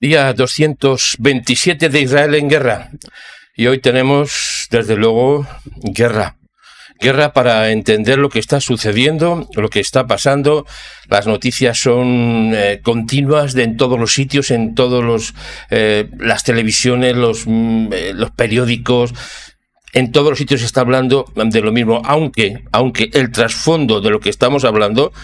Día 227 de Israel en guerra. Y hoy tenemos, desde luego, guerra. Guerra para entender lo que está sucediendo, lo que está pasando. Las noticias son continuas en todos los sitios, en todos las televisiones, los periódicos. En todos los sitios se está hablando de lo mismo, aunque el trasfondo de lo que estamos hablando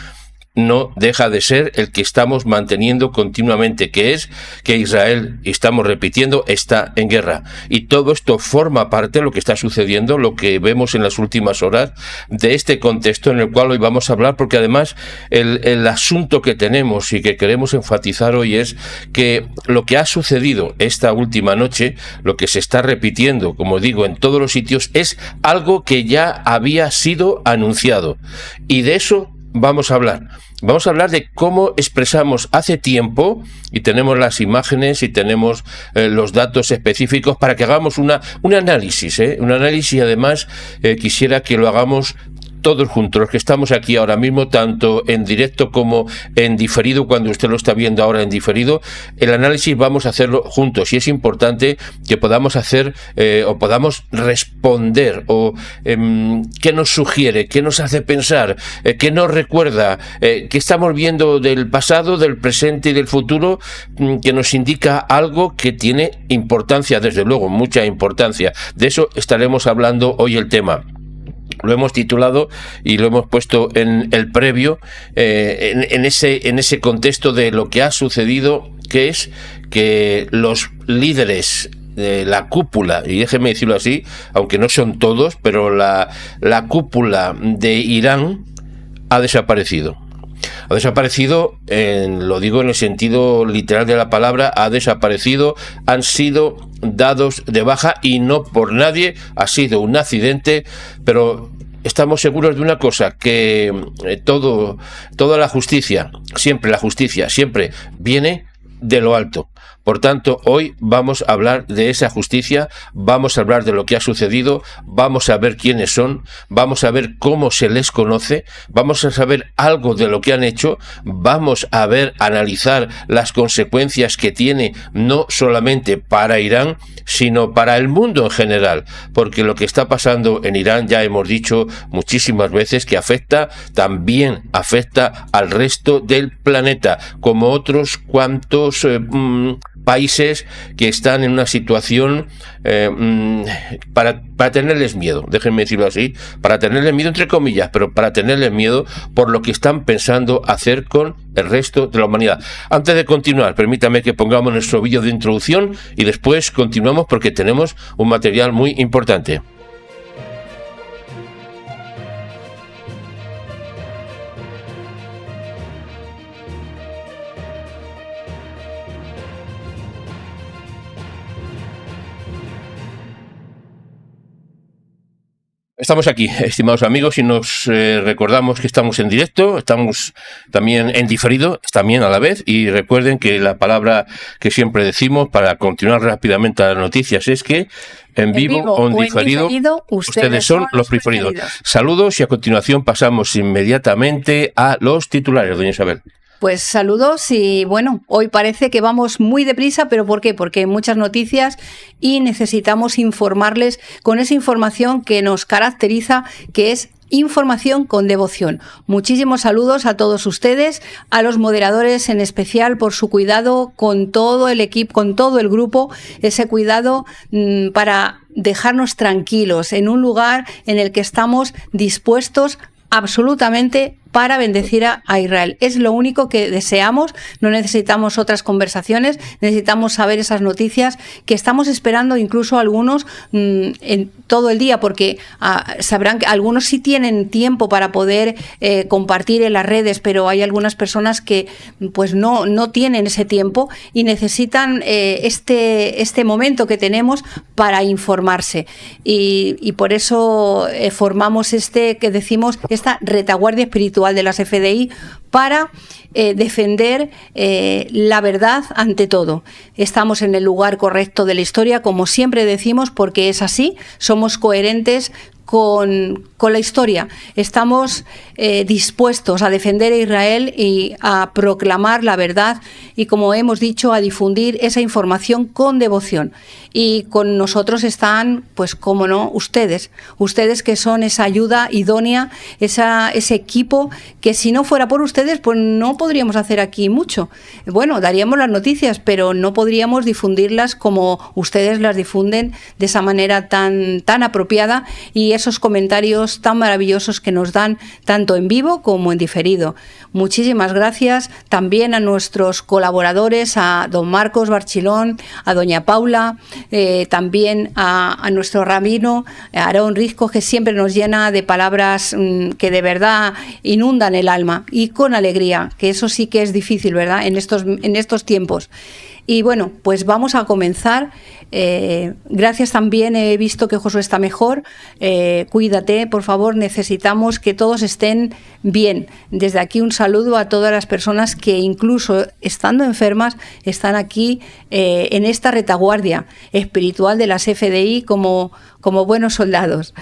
no deja de ser el que estamos manteniendo continuamente, que es que Israel, y estamos repitiendo, está en guerra. Y todo esto forma parte de lo que está sucediendo, lo que vemos en las últimas horas, de este contexto en el cual hoy vamos a hablar, porque además el asunto que tenemos y que queremos enfatizar hoy es que lo que ha sucedido esta última noche, lo que se está repitiendo, como digo, en todos los sitios, es algo que ya había sido anunciado. Y de eso vamos a hablar. Vamos a hablar de cómo expresamos hace tiempo, y tenemos las imágenes y tenemos los datos específicos para que hagamos un análisis, un análisis, y además quisiera que lo hagamos todos juntos, los que estamos aquí ahora mismo, tanto en directo como en diferido, cuando usted lo está viendo ahora en diferido. El análisis vamos a hacerlo juntos, y es importante que podamos hacer o podamos responder, o qué nos sugiere, qué nos hace pensar, qué nos recuerda, qué estamos viendo del pasado, del presente y del futuro, que nos indica algo que tiene importancia, desde luego, mucha importancia. De eso estaremos hablando hoy el tema. Lo hemos titulado y lo hemos puesto en el previo, en ese contexto de lo que ha sucedido, que es que los líderes de la cúpula, y déjeme decirlo así, aunque no son todos, pero la cúpula de Irán ha desaparecido. Ha desaparecido, lo digo en el sentido literal de la palabra, ha desaparecido, han sido dados de baja, y no por nadie, ha sido un accidente, pero estamos seguros de una cosa, que toda la justicia siempre viene de lo alto. Por tanto, hoy vamos a hablar de esa justicia, vamos a hablar de lo que ha sucedido, vamos a ver quiénes son, vamos a ver cómo se les conoce, vamos a saber algo de lo que han hecho, vamos a analizar las consecuencias que tiene, no solamente para Irán, sino para el mundo en general, porque lo que está pasando en Irán, ya hemos dicho muchísimas veces, que también afecta al resto del planeta, como otros cuantos países que están en una situación para tenerles miedo, déjenme decirlo así, para tenerles miedo entre comillas, pero para tenerles miedo por lo que están pensando hacer con el resto de la humanidad. Antes de continuar, permítame que pongamos nuestro vídeo de introducción y después continuamos, porque tenemos un material muy importante. Estamos aquí, estimados amigos, y nos recordamos que estamos en directo, estamos también en diferido, también a la vez, y recuerden que la palabra que siempre decimos para continuar rápidamente a las noticias es que en vivo o en diferido, ustedes son los preferidos. Saludos, y a continuación pasamos inmediatamente a los titulares, doña Isabel. Pues saludos, y bueno, hoy parece que vamos muy deprisa, pero ¿por qué? Porque hay muchas noticias y necesitamos informarles con esa información que nos caracteriza, que es información con devoción. Muchísimos saludos a todos ustedes, a los moderadores en especial por su cuidado con todo el equipo, con todo el grupo, ese cuidado para dejarnos tranquilos en un lugar en el que estamos dispuestos absolutamente para bendecir a Israel. Es lo único que deseamos, no necesitamos otras conversaciones, necesitamos saber esas noticias que estamos esperando, incluso algunos en todo el día, porque sabrán que algunos sí tienen tiempo para poder compartir en las redes, pero hay algunas personas que pues no tienen ese tiempo y necesitan este momento que tenemos para informarse, y por eso formamos que decimos esta retaguardia espiritual de las FDI para defender la verdad ante todo. Estamos en el lugar correcto de la historia, como siempre decimos, porque es así, somos coherentes con la historia, estamos dispuestos a defender a Israel y a proclamar la verdad y, como hemos dicho, a difundir esa información con devoción. Y con nosotros están, pues cómo no, ustedes que son esa ayuda idónea, ese equipo que si no fuera por ustedes, pues no podríamos hacer aquí mucho. Bueno, daríamos las noticias, pero no podríamos difundirlas como ustedes las difunden, de esa manera tan apropiada, y esos comentarios tan maravillosos que nos dan tanto en vivo como en diferido. Muchísimas gracias también a nuestros colaboradores, a don Marcos Barchilón, a doña Paula, también a nuestro rabino Aarón Rizco, que siempre nos llena de palabras que de verdad inundan el alma, y con alegría, que eso sí que es difícil, ¿verdad?, en estos tiempos. Y bueno, pues vamos a comenzar. Gracias también, he visto que Josué está mejor. Cuídate, por favor, necesitamos que todos estén bien. Desde aquí un saludo a todas las personas que, incluso estando enfermas, están aquí en esta retaguardia espiritual de las FDI como buenos soldados.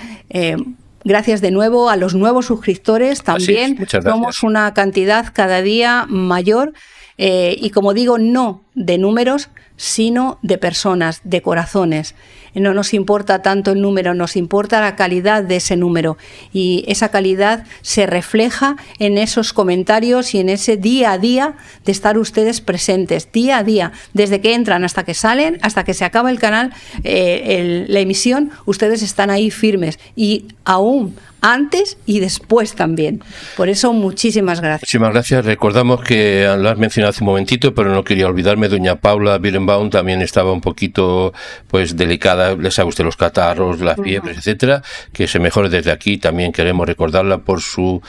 Gracias de nuevo a los nuevos suscriptores también. Muchas gracias. Somos una cantidad cada día mayor. Y como digo, no de números, sino de personas, de corazones. No nos importa tanto el número, nos importa la calidad de ese número. Y esa calidad se refleja en esos comentarios y en ese día a día de estar ustedes presentes, día a día, desde que entran hasta que salen, hasta que se acaba el canal, la emisión, ustedes están ahí firmes. Y aún antes y después también. Por eso, muchísimas gracias. Muchísimas gracias. Recordamos que lo has mencionado hace un momentito, pero no quería olvidarme, doña Paula Birenbaum también estaba un poquito pues delicada, le sabe usted, los catarros, las fiebres, etcétera, que se mejore desde aquí. También queremos recordarla por su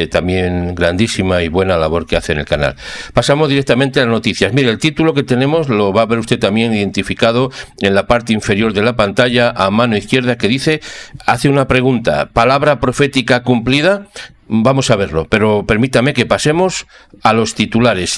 también grandísima y buena labor que hace en el canal. Pasamos directamente a las noticias. Mire, el título que tenemos lo va a ver usted también identificado en la parte inferior de la pantalla, a mano izquierda, que dice, hace una pregunta: palabra profética cumplida. Vamos a verlo, pero permítame que pasemos a los titulares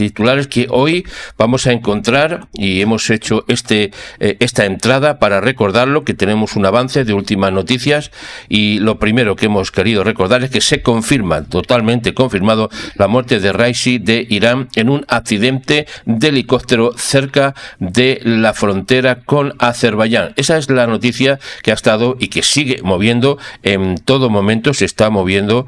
que hoy vamos a encontrar, y hemos hecho esta entrada para recordarlo, que tenemos un avance de últimas noticias, y lo primero que hemos querido recordar es que se confirma, totalmente confirmado, la muerte de Raisi de Irán en un accidente de helicóptero cerca de la frontera con Azerbaiyán. Esa es la noticia que ha estado y que sigue moviendo en todo momento, se está moviendo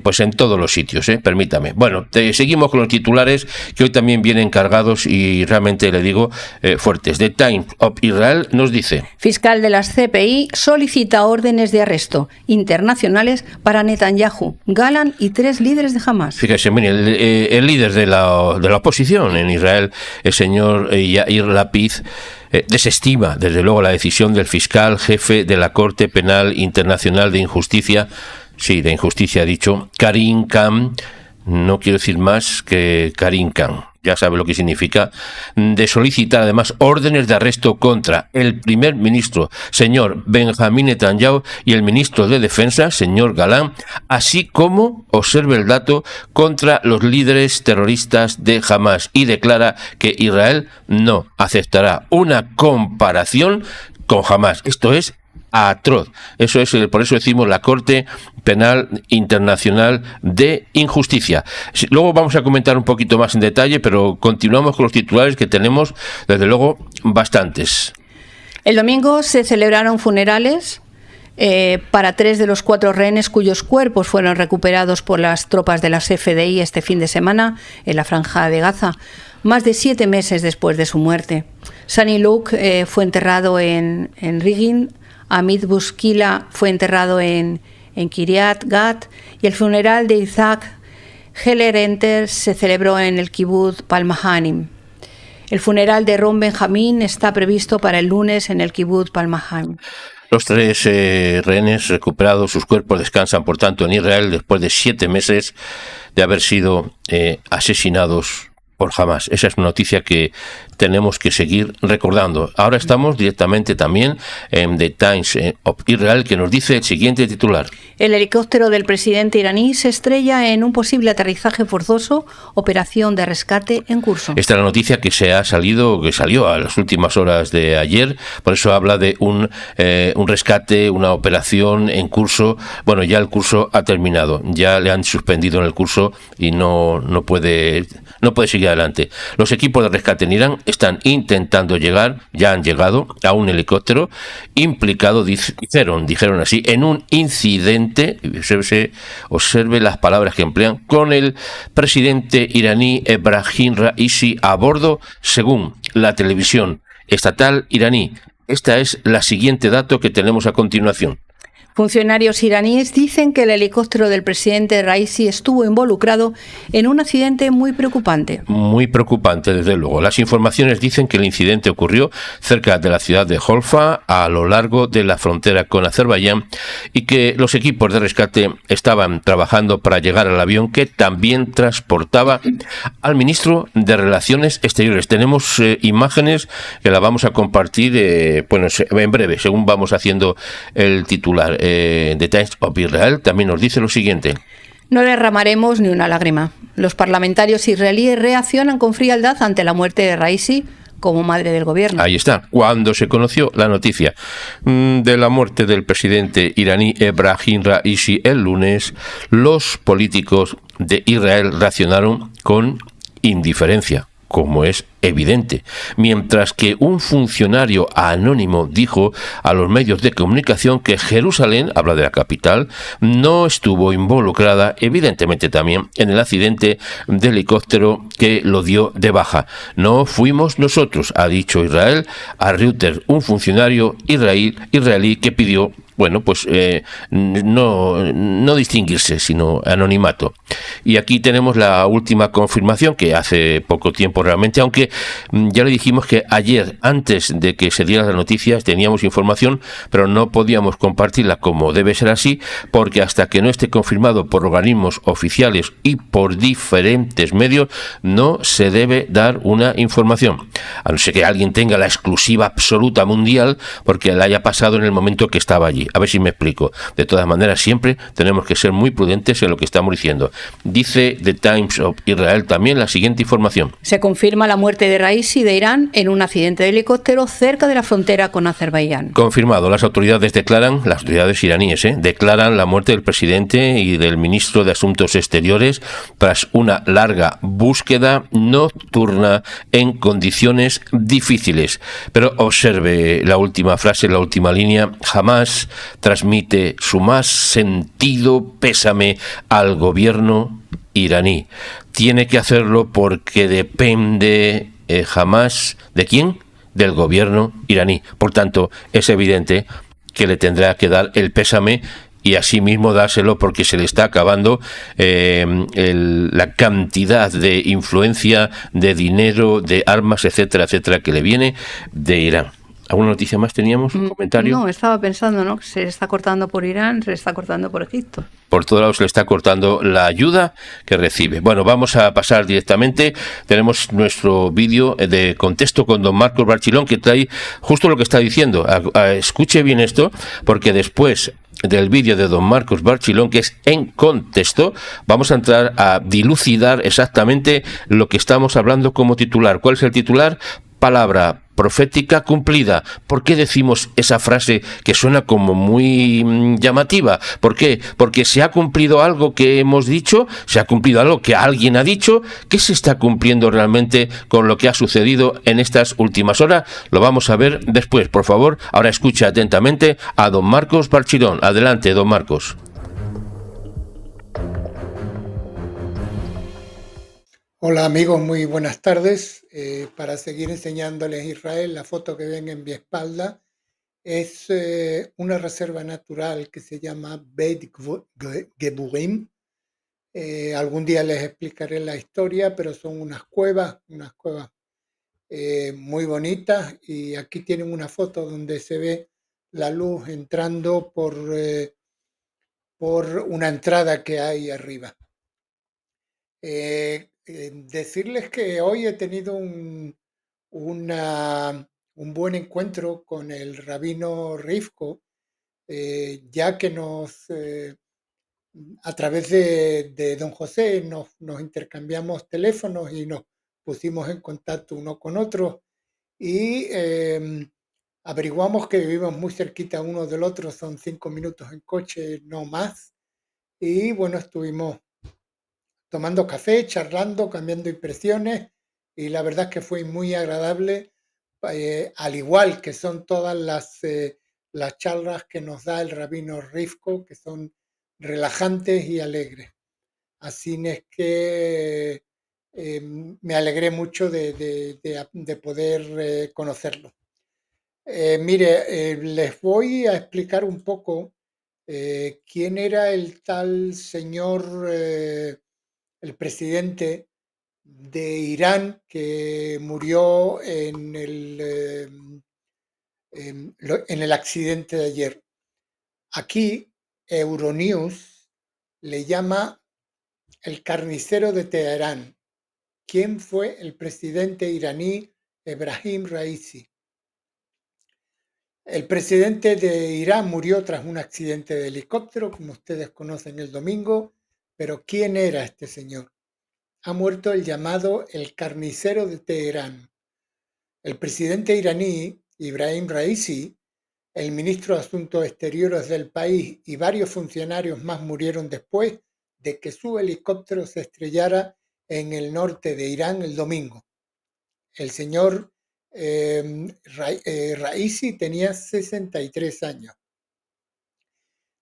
pues en todos los sitios, permítame. Bueno, seguimos con los titulares que hoy también vienen cargados y realmente, le digo, fuertes. The Times of Israel nos dice: fiscal de las CPI solicita órdenes de arresto internacionales para Netanyahu, Galán y 3 líderes de Hamas. Fíjese, mire, el líder de la oposición en Israel, el señor Yair Lapid, desestima desde luego la decisión del fiscal jefe de la Corte Penal Internacional de Injusticia. Sí, de injusticia ha dicho, Karim Khan, no quiero decir más que Karim Khan, ya sabe lo que significa, de solicitar además órdenes de arresto contra el primer ministro, señor Benjamín Netanyahu, y el ministro de Defensa, señor Galán, así como, observe el dato, contra los líderes terroristas de Hamas, y declara que Israel no aceptará una comparación con Hamas. Esto es atroz. Eso es, por eso decimos la Corte Penal Internacional de Injusticia. Luego vamos a comentar un poquito más en detalle, pero continuamos con los titulares, que tenemos, desde luego, bastantes. El domingo se celebraron funerales para 3 de los 4 rehenes cuyos cuerpos fueron recuperados por las tropas de las FDI este fin de semana en la Franja de Gaza, más de 7 meses después de su muerte. Sani Luke fue enterrado en Regin, Amit Buskila fue enterrado en Kiryat Gat, y el funeral de Isaac Heller-Enter se celebró en el Kibbutz Palmahanim. El funeral de Ron Benjamín está previsto para el lunes en el Kibbutz Palmahanim. Los 3 rehenes recuperados, sus cuerpos descansan, por tanto, en Israel después de 7 meses de haber sido asesinados por Hamas. Esa es una noticia que tenemos que seguir recordando. Ahora estamos directamente también en The Times of Israel, que nos dice el siguiente titular. El helicóptero del presidente iraní se estrella en un posible aterrizaje forzoso, operación de rescate en curso. Esta es la noticia que salió a las últimas horas de ayer, por eso habla de un rescate, una operación en curso. Bueno, ya el curso ha terminado, ya le han suspendido en el curso y no puede seguir adelante. Los equipos de rescate en Irán están intentando ya han llegado a un helicóptero implicado, dijeron así, en un incidente, observe las palabras que emplean, con el presidente iraní Ebrahim Raisi a bordo, según la televisión estatal iraní. Esta es la siguiente dato que tenemos a continuación. Funcionarios iraníes dicen que el helicóptero del presidente Raisi estuvo involucrado en un accidente muy preocupante. Muy preocupante, desde luego. Las informaciones dicen que el incidente ocurrió cerca de la ciudad de Holfa, a lo largo de la frontera con Azerbaiyán, y que los equipos de rescate estaban trabajando para llegar al avión que también transportaba al ministro de Relaciones Exteriores. Tenemos imágenes que las vamos a compartir en breve, según vamos haciendo el titular. The Times of Israel también nos dice lo siguiente. No derramaremos ni una lágrima. Los parlamentarios israelíes reaccionan con frialdad ante la muerte de Raisi como madre del gobierno. Ahí está. Cuando se conoció la noticia de la muerte del presidente iraní Ebrahim Raisi el lunes, los políticos de Israel reaccionaron con indiferencia, como es evidente, mientras que un funcionario anónimo dijo a los medios de comunicación que Jerusalén, habla de la capital, no estuvo involucrada, evidentemente también, en el accidente de helicóptero que lo dio de baja. No fuimos nosotros, ha dicho Israel a Reuters, un funcionario israelí que pidió no distinguirse, sino anonimato. Y aquí tenemos la última confirmación, que hace poco tiempo realmente, aunque ya le dijimos que ayer, antes de que se dieran las noticias, teníamos información, pero no podíamos compartirla como debe ser así, porque hasta que no esté confirmado por organismos oficiales y por diferentes medios, no se debe dar una información. A no ser que alguien tenga la exclusiva absoluta mundial, porque la haya pasado en el momento que estaba allí. A ver si me explico. De todas maneras, siempre tenemos que ser muy prudentes en lo que estamos diciendo. Dice The Times of Israel también la siguiente información. Se confirma la muerte de Raisi de Irán en un accidente de helicóptero cerca de la frontera con Azerbaiyán. Confirmado. Las autoridades iraníes, declaran la muerte del presidente y del ministro de Asuntos Exteriores tras una larga búsqueda nocturna en condiciones difíciles. Pero observe la última frase, la última línea. Jamás transmite su más sentido pésame al gobierno iraní. Tiene que hacerlo porque depende jamás ¿de quién? Del gobierno iraní. Por tanto, es evidente que le tendrá que dar el pésame y asimismo dárselo porque se le está acabando la cantidad de influencia, de dinero, de armas, etcétera, etcétera, que le viene de Irán. ¿Alguna noticia más teníamos? ¿Un comentario? No, estaba pensando, ¿no? Que se le está cortando por Irán, se le está cortando por Egipto. Por todos lados se le está cortando la ayuda que recibe. Bueno, vamos a pasar directamente. Tenemos nuestro vídeo de contexto con don Marcos Barchilón, que trae justo lo que está diciendo. Escuche bien esto, porque después del vídeo de don Marcos Barchilón, que es en contexto, vamos a entrar a dilucidar exactamente lo que estamos hablando como titular. ¿Cuál es el titular? Palabra profética cumplida. ¿Por qué decimos esa frase que suena como muy llamativa? ¿Por qué? Porque se ha cumplido algo que hemos dicho, se ha cumplido algo que alguien ha dicho. ¿Qué se está cumpliendo realmente con lo que ha sucedido en estas últimas horas? Lo vamos a ver después. Por favor, ahora escucha atentamente a don Marcos Barchilón. Adelante, don Marcos. Hola amigos, muy buenas tardes. Para seguir enseñándoles Israel, la foto que ven en mi espalda es una reserva natural que se llama Beit Geburim. Algún día les explicaré la historia, pero son unas cuevas muy bonitas, y aquí tienen una foto donde se ve la luz entrando por una entrada que hay arriba. decirles que hoy he tenido un buen encuentro con el rabino Rifko, ya que a través de don José nos intercambiamos teléfonos y nos pusimos en contacto uno con otro y averiguamos que vivimos muy cerquita uno del otro, son 5 minutos en coche, no más. Y bueno, estuvimos tomando café, charlando, cambiando impresiones y la verdad es que fue muy agradable, al igual que son todas las charlas que nos da el rabino Rifko, que son relajantes y alegres. Así es que me alegré mucho de poder conocerlo. Mire, les voy a explicar un poco quién era el tal señor, el presidente de Irán que murió en el accidente de ayer. Aquí, Euronews le llama el carnicero de Teherán. ¿Quién fue el presidente iraní Ebrahim Raisi? El presidente de Irán murió tras un accidente de helicóptero, como ustedes conocen el domingo, pero ¿quién era este señor? Ha muerto el llamado el carnicero de Teherán. El presidente iraní, Ibrahim Raisi, el ministro de Asuntos Exteriores del país y varios funcionarios más murieron después de que su helicóptero se estrellara en el norte de Irán el domingo. El señor Raisi tenía 63 años.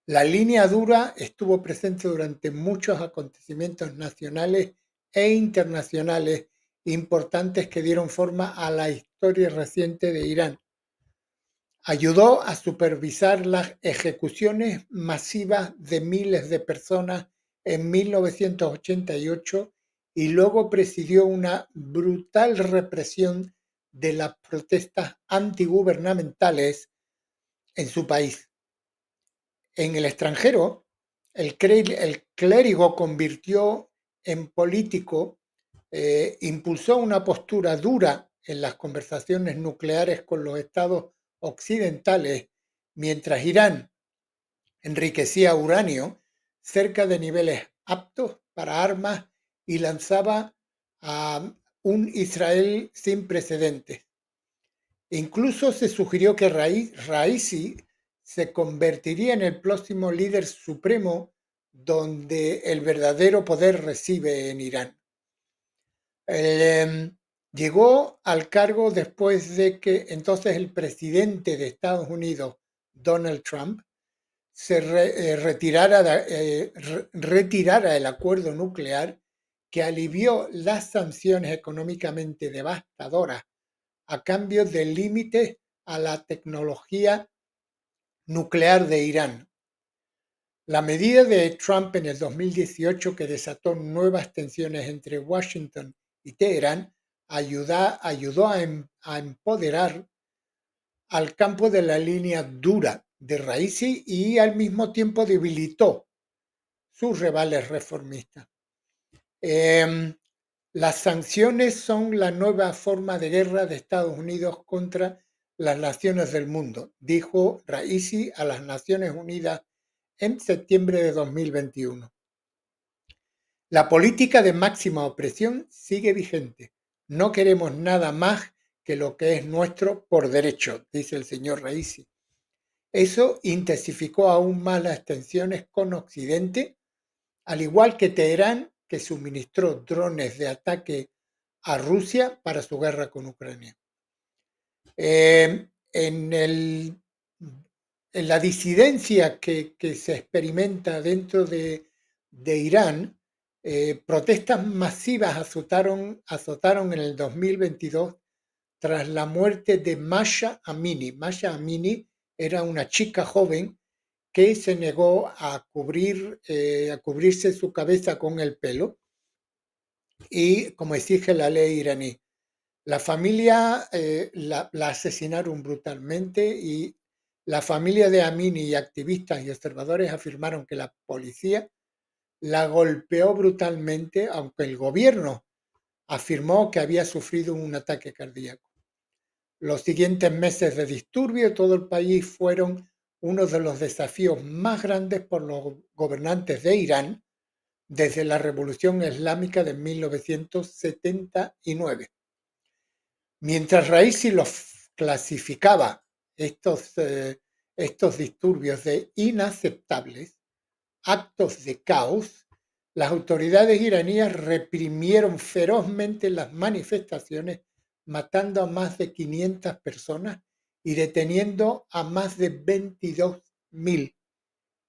La línea dura estuvo presente durante muchos acontecimientos nacionales e internacionales importantes que dieron forma a la historia reciente de Irán. Ayudó a supervisar las ejecuciones masivas de miles de personas en 1988 y luego presidió una brutal represión de las protestas antigubernamentales en su país. En el extranjero, el clérigo convirtió en político, impulsó una postura dura en las conversaciones nucleares con los estados occidentales, mientras Irán enriquecía uranio cerca de niveles aptos para armas y lanzaba a un Israel sin precedentes. Incluso se sugirió que Raisi se convertiría en el próximo líder supremo donde el verdadero poder reside en Irán. Llegó al cargo después de que entonces el presidente de Estados Unidos, Donald Trump, se retirara el acuerdo nuclear que alivió las sanciones económicamente devastadoras a cambio de límites a la tecnología nuclear de Irán. La medida de Trump en el 2018 que desató nuevas tensiones entre Washington y Teherán ayudó a empoderar al campo de la línea dura de Raisi y al mismo tiempo debilitó sus rivales reformistas. Las sanciones son la nueva forma de guerra de Estados Unidos contra las naciones del mundo, dijo Raisi a las Naciones Unidas en septiembre de 2021. La política de máxima opresión sigue vigente. No queremos nada más que lo que es nuestro por derecho, dice el señor Raisi. Eso intensificó aún más las tensiones con Occidente, al igual que Teherán, que suministró drones de ataque a Rusia para su guerra con Ucrania. En la disidencia que se experimenta dentro de Irán, protestas masivas azotaron en el 2022 tras la muerte de Masha Amini. Masha Amini era una chica joven que se negó a cubrirse su cabeza con el pelo y como exige la ley iraní. La familia la asesinaron brutalmente y la familia de Amini y activistas y observadores afirmaron que la policía la golpeó brutalmente, aunque el gobierno afirmó que había sufrido un ataque cardíaco. Los siguientes meses de disturbio en todo el país fueron uno de los desafíos más grandes por los gobernantes de Irán desde la Revolución Islámica de 1979. Mientras Raisi los clasificaba estos disturbios de inaceptables, actos de caos, las autoridades iraníes reprimieron ferozmente las manifestaciones, matando a más de 500 personas y deteniendo a más de 22.000.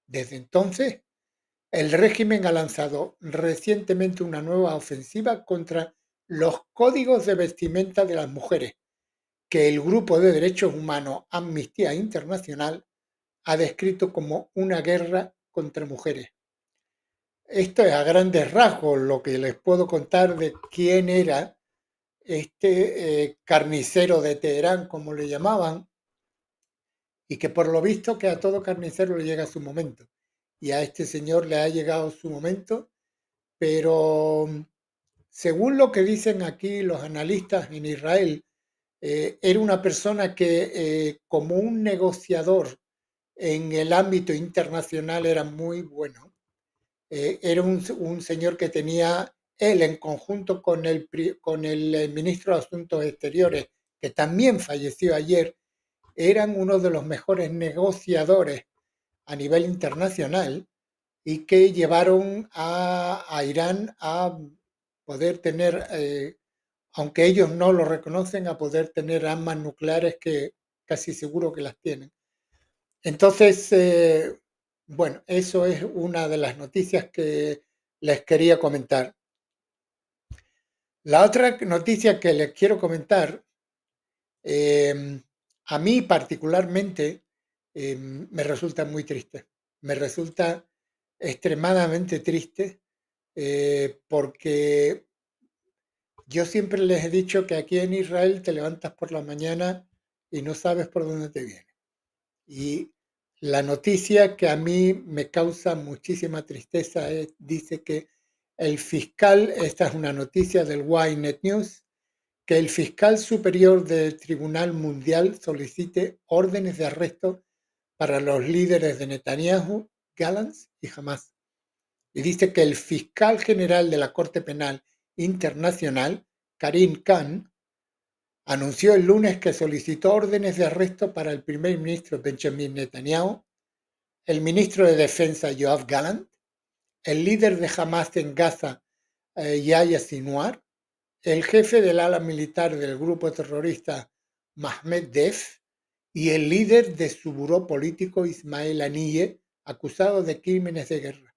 Desde entonces, el régimen ha lanzado recientemente una nueva ofensiva contra los códigos de vestimenta de las mujeres, que el grupo de derechos humanos Amnistía Internacional ha descrito como una guerra contra mujeres. Esto es a grandes rasgos lo que les puedo contar de quién era este carnicero de Teherán, como le llamaban, y que por lo visto que a todo carnicero le llega su momento. Y a este señor le ha llegado su momento, pero según lo que dicen aquí los analistas en Israel, era una persona que como un negociador en el ámbito internacional era muy bueno. Era un señor que tenía él en conjunto con el ministro de Asuntos Exteriores, que también falleció ayer, eran uno de los mejores negociadores a nivel internacional y que llevaron a Irán a poder tener, aunque ellos no lo reconocen, a poder tener armas nucleares que casi seguro que las tienen. Entonces, bueno, eso es una de las noticias que les quería comentar. La otra noticia que les quiero comentar, a mí particularmente, me resulta muy triste. Me resulta extremadamente triste porque yo siempre les he dicho que aquí en Israel te levantas por la mañana y no sabes por dónde te viene. Y la noticia que a mí me causa muchísima tristeza dice que el fiscal, esta es una noticia del Ynet News, que el fiscal superior del Tribunal Mundial solicite órdenes de arresto para los líderes de Netanyahu, Gantz y Hamas. Y dice que el fiscal general de la Corte Penal Internacional, Karim Khan, anunció el lunes que solicitó órdenes de arresto para el primer ministro Benjamin Netanyahu, el ministro de Defensa Yoav Gallant, el líder de Hamas en Gaza Yahya Sinwar, el jefe del ala militar del grupo terrorista Mahmoud Deif y el líder de su buró político Ismail Haniyeh, acusado de crímenes de guerra.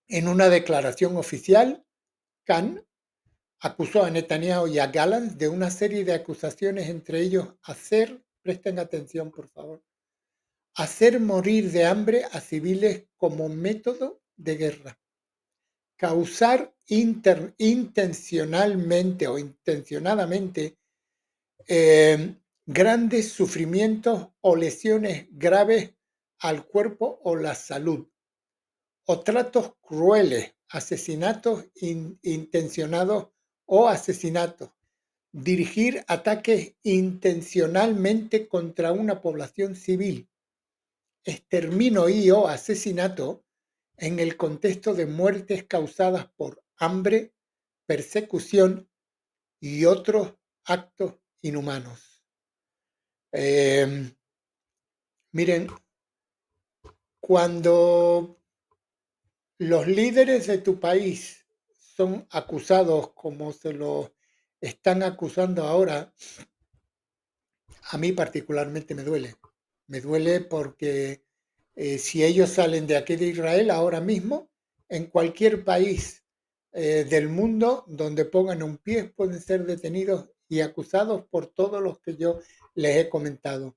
En una declaración oficial, Khan acusó a Netanyahu y a Gallant de una serie de acusaciones, entre ellos presten atención por favor, hacer morir de hambre a civiles como método de guerra, causar intencionalmente o intencionadamente grandes sufrimientos o lesiones graves al cuerpo o la salud, o tratos crueles, asesinatos intencionados o asesinatos, dirigir ataques intencionalmente contra una población civil, exterminio y o asesinato en el contexto de muertes causadas por hambre, persecución y otros actos inhumanos. Miren, cuando los líderes de tu país son acusados como se lo están acusando ahora, a mí particularmente me duele. Me duele porque si ellos salen de aquí de Israel ahora mismo, en cualquier país del mundo donde pongan un pie pueden ser detenidos y acusados por todos los que yo les he comentado.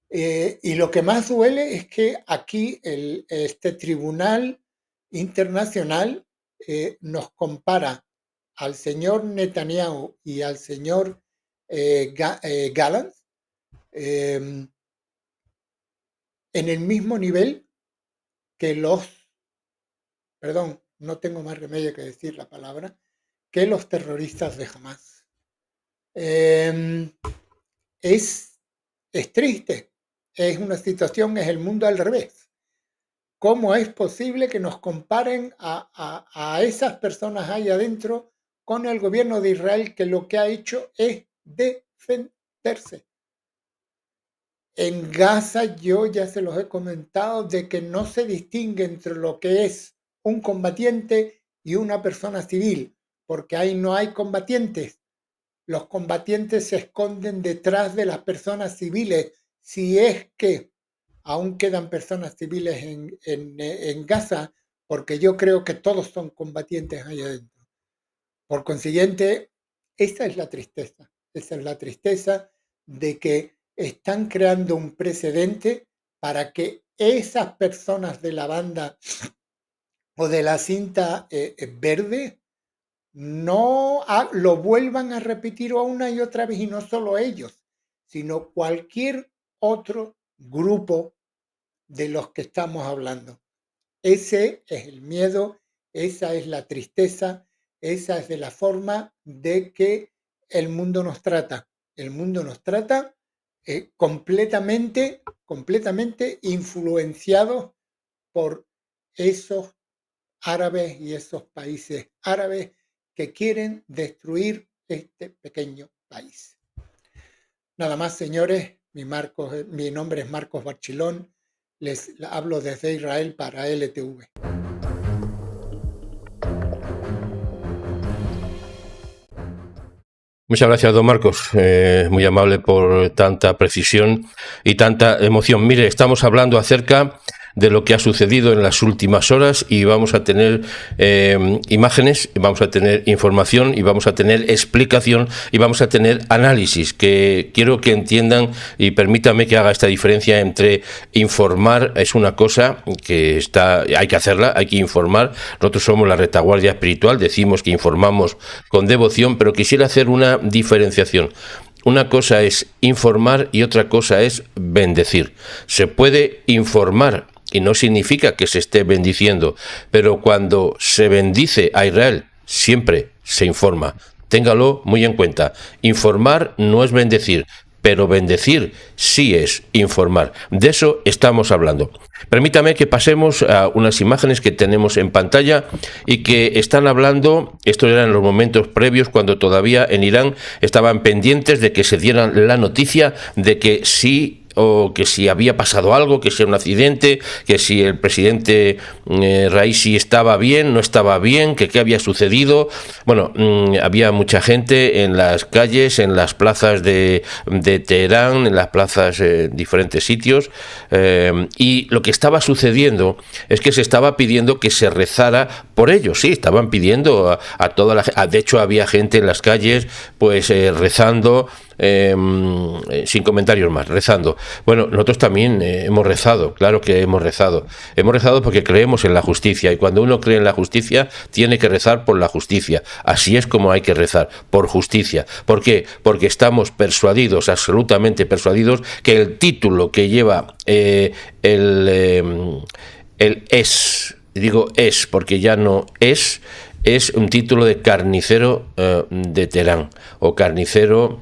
Y lo que más duele es que aquí este tribunal internacional nos compara al señor Netanyahu y al señor Gallant en el mismo nivel que perdón, no tengo más remedio que decir la palabra, que los terroristas de Hamás. Es triste, es una situación, es el mundo al revés. ¿Cómo es posible que nos comparen a esas personas ahí adentro con el gobierno de Israel, que lo que ha hecho es defenderse? En Gaza yo ya se los he comentado de que no se distingue entre lo que es un combatiente y una persona civil, porque ahí no hay combatientes. Los combatientes se esconden detrás de las personas civiles, si es que aún quedan personas civiles en Gaza, porque yo creo que todos son combatientes ahí adentro. Por consiguiente, esa es la tristeza de que están creando un precedente para que esas personas de la banda o de la cinta verde no lo vuelvan a repetir una y otra vez, y no solo ellos, sino cualquier otro grupo de los que estamos hablando. Ese es el miedo, esa es la tristeza, esa es de la forma de que el mundo nos trata. El mundo nos trata completamente influenciados por esos árabes y esos países árabes que quieren destruir este pequeño país. Nada más, señores, mi nombre es Marcos Barchilón, les hablo desde Israel para LTV. Muchas gracias, don Marcos, muy amable por tanta precisión y tanta emoción. Mire, estamos hablando acerca de lo que ha sucedido en las últimas horas y vamos a tener imágenes, vamos a tener información y vamos a tener explicación y vamos a tener análisis, que quiero que entiendan y permítanme que haga esta diferencia entre informar, es una cosa que hay que hacerla, hay que informar. Nosotros somos la retaguardia espiritual, decimos que informamos con devoción, pero quisiera hacer una diferenciación. Una cosa es informar y otra cosa es bendecir. Se puede informar y no significa que se esté bendiciendo, pero cuando se bendice a Israel, siempre se informa. Téngalo muy en cuenta. Informar no es bendecir, pero bendecir sí es informar. De eso estamos hablando. Permítame que pasemos a unas imágenes que tenemos en pantalla y que están hablando, estos eran los momentos previos cuando todavía en Irán estaban pendientes de que se dieran la noticia de que sí, o que si había pasado algo, que si era un accidente, que si el presidente Raisi estaba bien, no estaba bien, que qué había sucedido. Bueno, había mucha gente en las calles, en las plazas de Teherán, en las plazas, diferentes sitios, y lo que estaba sucediendo es que se estaba pidiendo que se rezara por ellos. Sí, estaban pidiendo a toda la gente, de hecho había gente en las calles pues rezando, sin comentarios más, rezando. Bueno, nosotros también hemos rezado, claro que hemos rezado porque creemos en la justicia, y cuando uno cree en la justicia tiene que rezar por la justicia. Así es como hay que rezar, por justicia. ¿Por qué? Porque estamos persuadidos, absolutamente persuadidos, que el título que lleva el es, digo es porque ya no es un título de carnicero de Teherán, o carnicero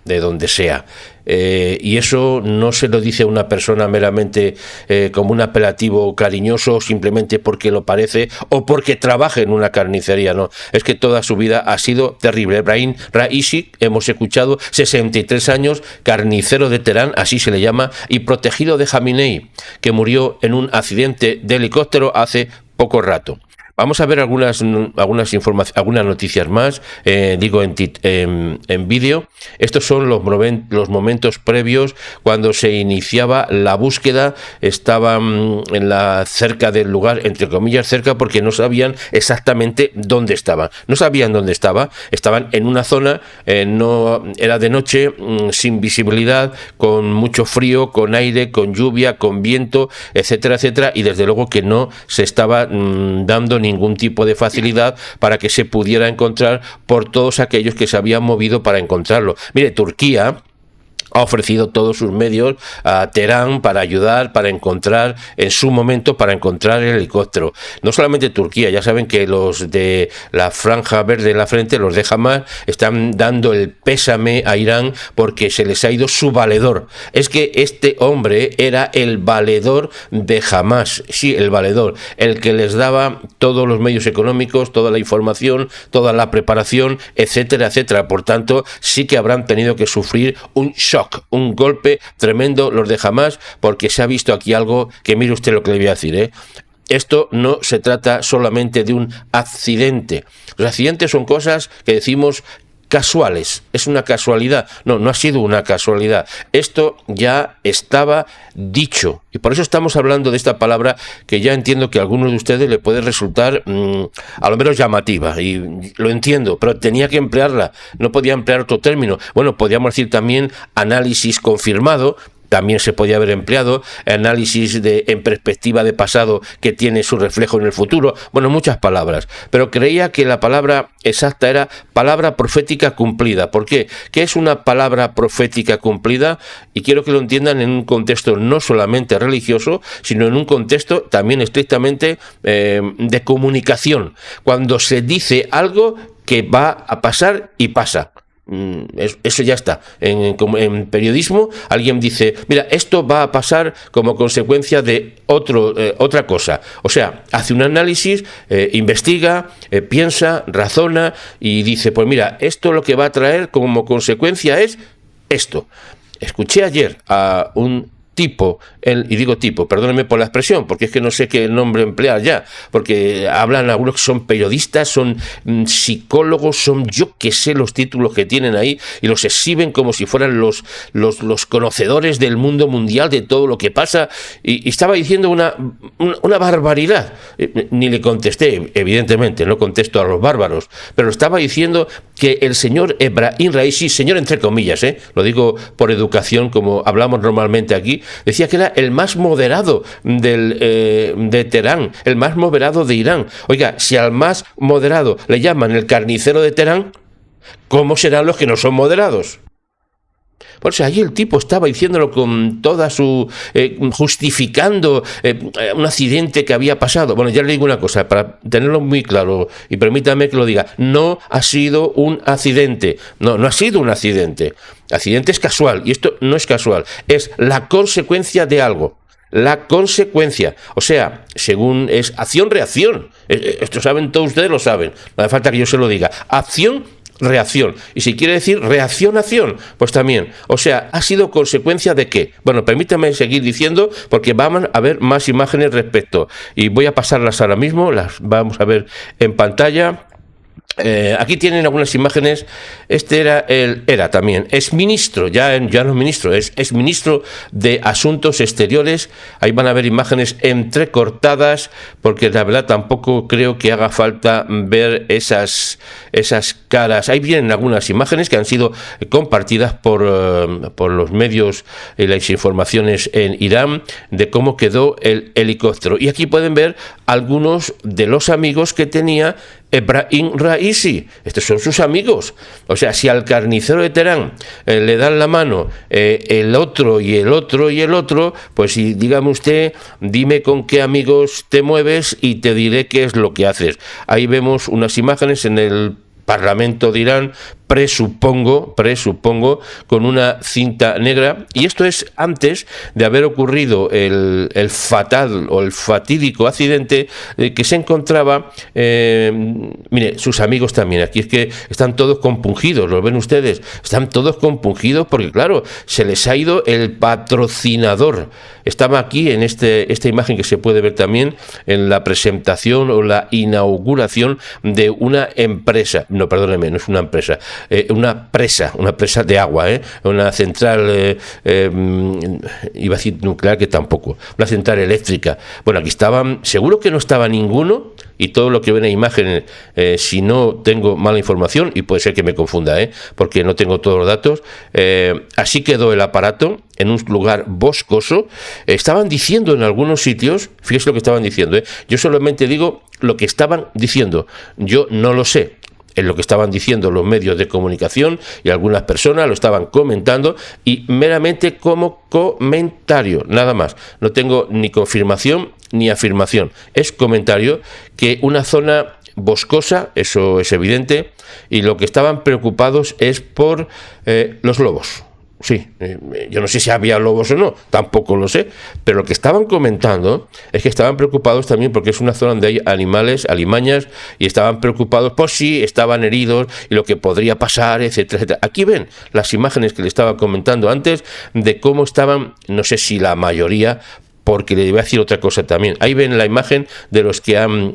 de donde sea, y eso no se lo dice a una persona meramente como un apelativo cariñoso, simplemente porque lo parece o porque trabaja en una carnicería. No, es que toda su vida ha sido terrible. Ebrahim Raisi, hemos escuchado, 63 años, carnicero de Teherán, así se le llama, y protegido de Jamenei, que murió en un accidente de helicóptero hace poco rato. Vamos a ver algunas informaciones, algunas noticias más, digo en vídeo. Estos son los momentos previos cuando se iniciaba la búsqueda. Estaban cerca del lugar, entre comillas cerca, porque no sabían exactamente dónde estaban. No sabían dónde estaban en una zona, no era de noche, sin visibilidad, con mucho frío, con aire, con lluvia, con viento, etcétera, etcétera, y desde luego que no se estaba dando ningún tipo de facilidad para que se pudiera encontrar por todos aquellos que se habían movido para encontrarlo. Mire, Turquía ha ofrecido todos sus medios a Teherán para ayudar, para encontrar, en su momento, para encontrar el helicóptero. No solamente Turquía, ya saben que los de la franja verde en la frente, los de Hamas, están dando el pésame a Irán porque se les ha ido su valedor. Es que este hombre era el valedor de Hamas, sí, el valedor, el que les daba todos los medios económicos, toda la información, toda la preparación, etcétera, etcétera. Por tanto, sí que habrán tenido que sufrir un shock, un golpe tremendo los de Hamas, porque se ha visto aquí algo que mire usted lo que le voy a decir, ¿eh? Esto no se trata solamente de un accidente. Los accidentes son cosas que decimos casuales, es una casualidad. No, no ha sido una casualidad. Esto ya estaba dicho. Y por eso estamos hablando de esta palabra que ya entiendo que a algunos de ustedes le puede resultar a lo menos llamativa. Y lo entiendo, pero tenía que emplearla. No podía emplear otro término. Bueno, podríamos decir también análisis confirmado. También se podía haber empleado análisis en perspectiva de pasado que tiene su reflejo en el futuro. Bueno, muchas palabras. Pero creía que la palabra exacta era palabra profética cumplida. ¿Por qué? ¿Qué es una palabra profética cumplida? Y quiero que lo entiendan en un contexto no solamente religioso, sino en un contexto también estrictamente de comunicación. Cuando se dice algo que va a pasar y pasa. Eso ya está. En periodismo alguien dice, mira, esto va a pasar como consecuencia de otra cosa. O sea, hace un análisis, investiga, piensa, razona y dice, pues mira, esto lo que va a traer como consecuencia es esto. Escuché ayer a un tipo, y digo tipo, perdónenme por la expresión, porque es que no sé qué nombre emplear ya, porque hablan algunos que son periodistas, son psicólogos, son yo que sé los títulos que tienen ahí, y los exhiben como si fueran los conocedores del mundo mundial, de todo lo que pasa, y estaba diciendo una barbaridad. Ni le contesté, evidentemente, no contesto a los bárbaros, pero estaba diciendo que el señor Ebrahim Raisi, señor entre comillas, lo digo por educación, como hablamos normalmente aquí, decía que era el más moderado de Teherán, el más moderado de Irán. Oiga, si al más moderado le llaman el carnicero de Teherán, ¿cómo serán los que no son moderados? Por eso allí el tipo estaba diciéndolo con toda su... justificando un accidente que había pasado. Bueno, ya le digo una cosa, para tenerlo muy claro, y permítame que lo diga, no ha sido un accidente. No ha sido un accidente. Accidente es casual, y esto no es casual, es la consecuencia de algo. La consecuencia, o sea, según es acción-reacción. Esto saben todos ustedes, lo saben. No hace falta que yo se lo diga. Acción-reacción. Y si quiere decir reacción-acción, pues también. O sea, ¿ha sido consecuencia de qué? Bueno, permítame seguir diciendo, porque vamos a ver más imágenes respecto. Y voy a pasarlas ahora mismo, las vamos a ver en pantalla. Aquí tienen algunas imágenes. Este era también exministro, ya no es ministro, es exministro de Asuntos Exteriores. Ahí van a ver imágenes entrecortadas, porque la verdad tampoco creo que haga falta ver esas caras. Ahí vienen algunas imágenes que han sido compartidas por los medios y las informaciones en Irán de cómo quedó el helicóptero. Y aquí pueden ver algunos de los amigos que tenía Ebrahim Raisi. Estos son sus amigos. O sea, si al carnicero de Teherán le dan la mano el otro y el otro y el otro, pues si dígame usted, dime con qué amigos te mueves y te diré qué es lo que haces. Ahí vemos unas imágenes en el Parlamento de Irán, presupongo, con una cinta negra, y esto es antes de haber ocurrido el fatal o el fatídico accidente que se encontraba, mire, sus amigos también, aquí es que están todos compungidos, ¿lo ven ustedes? Están todos compungidos porque, claro, se les ha ido el patrocinador. Estaba aquí en esta imagen que se puede ver también en la presentación o la inauguración de una empresa, no, perdóneme, no es una empresa, una presa de agua, una central, iba a decir nuclear, que tampoco, una central eléctrica. Bueno, aquí estaban, seguro que no estaba ninguno, y todo lo que ven en imágenes, si no tengo mala información, y puede ser que me confunda, porque no tengo todos los datos, así quedó el aparato en un lugar boscoso. Estaban diciendo en algunos sitios, fíjese lo que estaban diciendo, yo solamente digo lo que estaban diciendo, yo no lo sé. en lo que estaban diciendo los medios de comunicación y algunas personas lo estaban comentando, y meramente como comentario, nada más. No tengo ni confirmación ni afirmación. Es comentario que una zona boscosa, eso es evidente, y lo que estaban preocupados es por los lobos. Sí, yo no sé si había lobos o no, tampoco lo sé, pero lo que estaban comentando es que estaban preocupados también porque es una zona donde hay animales, alimañas, y estaban preocupados por si estaban heridos y lo que podría pasar, etcétera, etcétera. Aquí ven las imágenes que le estaba comentando antes de cómo estaban, no sé si la mayoría, porque le voy a decir otra cosa también. Ahí ven la imagen de los que han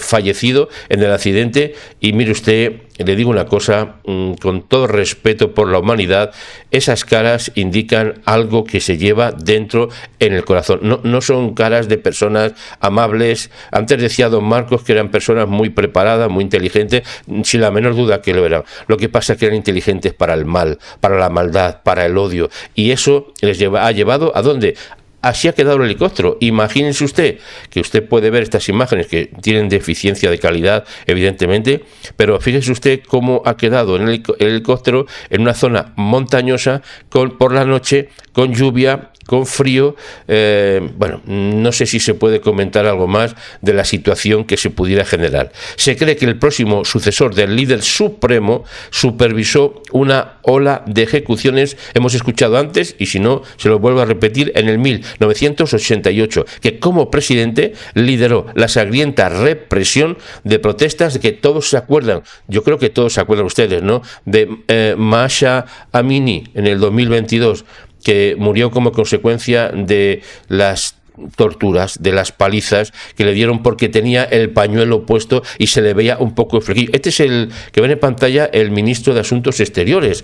fallecido en el accidente, y mire usted, le digo una cosa, con todo respeto por la humanidad, esas caras indican algo que se lleva dentro en el corazón. No son caras de personas amables. Antes decía don Marcos que eran personas muy preparadas, muy inteligentes, sin la menor duda que lo eran. Lo que pasa es que eran inteligentes para el mal, para la maldad, para el odio, y eso les ha llevado ¿a dónde? Así ha quedado el helicóptero. Imagínense usted, que usted puede ver estas imágenes que tienen deficiencia de calidad, evidentemente, pero fíjese usted cómo ha quedado en el helicóptero en una zona montañosa, por la noche, con lluvia, con frío. Bueno, no sé si se puede comentar algo más de la situación que se pudiera generar. Se cree que el próximo sucesor del líder supremo supervisó una ola de ejecuciones, hemos escuchado antes, y si no, se lo vuelvo a repetir, en el 1988, que como presidente lideró la sangrienta represión de protestas de que todos se acuerdan, yo creo que todos se acuerdan ustedes, ¿no?, de Mahsa Amini en el 2022, que murió como consecuencia de las torturas, de las palizas que le dieron porque tenía el pañuelo puesto y se le veía un poco flequillo. Este es el que ven en pantalla, el ministro de Asuntos Exteriores.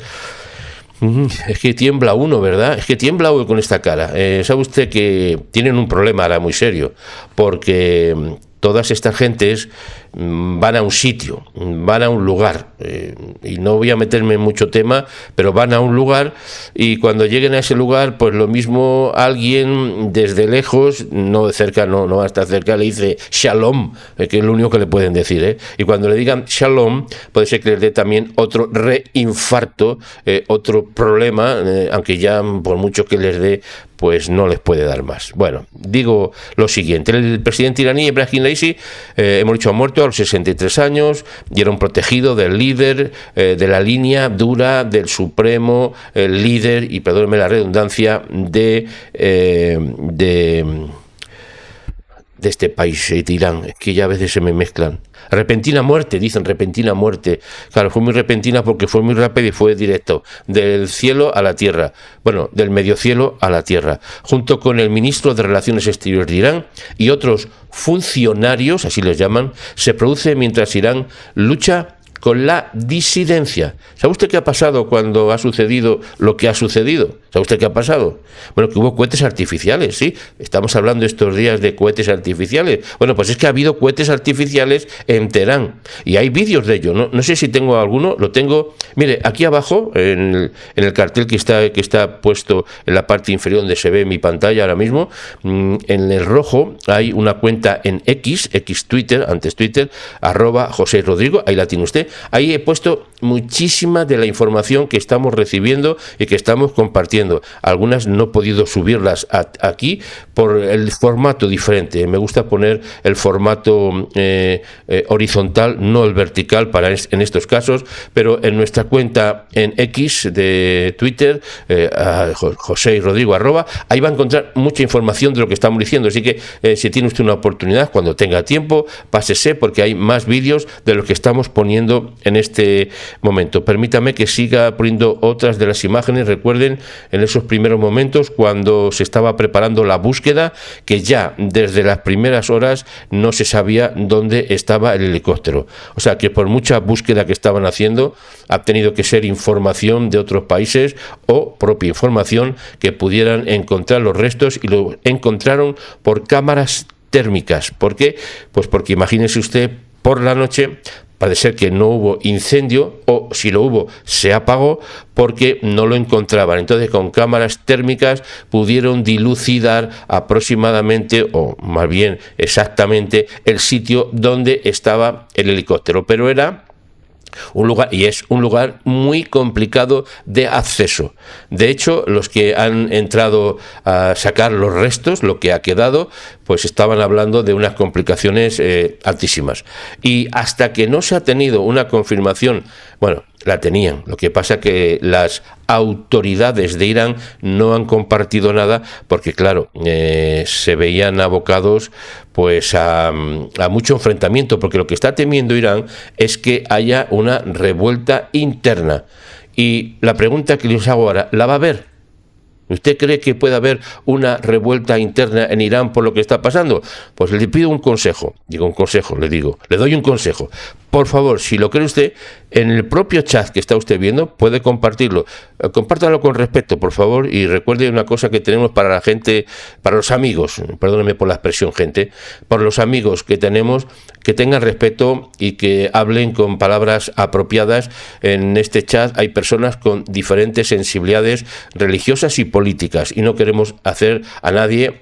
Es que tiembla uno, ¿verdad? Es que tiembla uno con esta cara. Sabe usted que tienen un problema ahora muy serio, porque todas estas gentes van a un sitio, van a un lugar, y no voy a meterme en mucho tema, pero van a un lugar, y cuando lleguen a ese lugar, pues lo mismo alguien desde lejos, no de cerca, no va a estar cerca, le dice shalom, que es lo único que le pueden decir, ¿eh? Y cuando le digan shalom, puede ser que les dé también otro reinfarto, otro problema, aunque ya por mucho que les dé, pues no les puede dar más. Bueno, digo lo siguiente: el presidente iraní Ebrahim Raisi, hemos dicho, ha muerto a los 63 años, y era un protegido del líder de la línea dura del supremo líder, y perdónenme la redundancia, de este país, de Irán, que ya a veces se me mezclan. Repentina muerte, dicen, repentina muerte. Claro, fue muy repentina porque fue muy rápido y fue directo, del cielo a la tierra. Bueno, del medio cielo a la tierra. Junto con el ministro de Relaciones Exteriores de Irán y otros funcionarios, así les llaman, se produce mientras Irán lucha con la disidencia. ¿Sabe usted qué ha pasado cuando ha sucedido lo que ha sucedido? ¿Sabe usted qué ha pasado? Bueno, que hubo cohetes artificiales, sí. Estamos hablando estos días de cohetes artificiales. Bueno, pues es que ha habido cohetes artificiales en Teherán, y hay vídeos de ello. No sé si tengo alguno, lo tengo. Mire, aquí abajo, en el cartel que está puesto en la parte inferior donde se ve mi pantalla ahora mismo, en el rojo hay una cuenta en X Twitter, antes Twitter, @José_Rodrigo, ahí la tiene usted. Ahí he puesto muchísima de la información que estamos recibiendo y que estamos compartiendo. Algunas no he podido subirlas aquí por el formato diferente. Me gusta poner el formato horizontal, no el vertical en estos casos, pero en nuestra cuenta en X de Twitter, José_Rodrigo, ahí va a encontrar mucha información de lo que estamos diciendo. Así que si tiene usted una oportunidad, cuando tenga tiempo, pásese, porque hay más vídeos de lo que estamos poniendo en este momento. Permítame que siga poniendo otras de las imágenes. Recuerden, en esos primeros momentos, cuando se estaba preparando la búsqueda, que ya desde las primeras horas no se sabía dónde estaba el helicóptero. O sea que por mucha búsqueda que estaban haciendo, ha tenido que ser información de otros países o propia información que pudieran encontrar los restos, y lo encontraron por cámaras térmicas. ¿Por qué? Pues porque imagínese usted, por la noche parece ser que no hubo incendio, o si lo hubo, se apagó porque no lo encontraban. Entonces, con cámaras térmicas pudieron dilucidar aproximadamente, o más bien exactamente, el sitio donde estaba el helicóptero. Pero era Y es un lugar muy complicado de acceso. De hecho, los que han entrado a sacar los restos, lo que ha quedado, pues estaban hablando de unas complicaciones altísimas. Y hasta que no se ha tenido una confirmación, bueno, la tenían. Lo que pasa que las autoridades de Irán no han compartido nada porque, claro, se veían abocados pues a mucho enfrentamiento, porque lo que está temiendo Irán es que haya una revuelta interna. Y la pregunta que les hago ahora, ¿la va a haber? ¿Usted cree que puede haber una revuelta interna en Irán por lo que está pasando? Pues le pido un consejo, le doy un consejo. Por favor, si lo cree usted, en el propio chat que está usted viendo, puede compartirlo. Compártalo con respeto, por favor, y recuerde una cosa que tenemos para la gente, para los amigos, perdóneme por la expresión, gente, para los amigos que tenemos, que tengan respeto y que hablen con palabras apropiadas. En este chat hay personas con diferentes sensibilidades religiosas y políticas, y no queremos hacer a nadie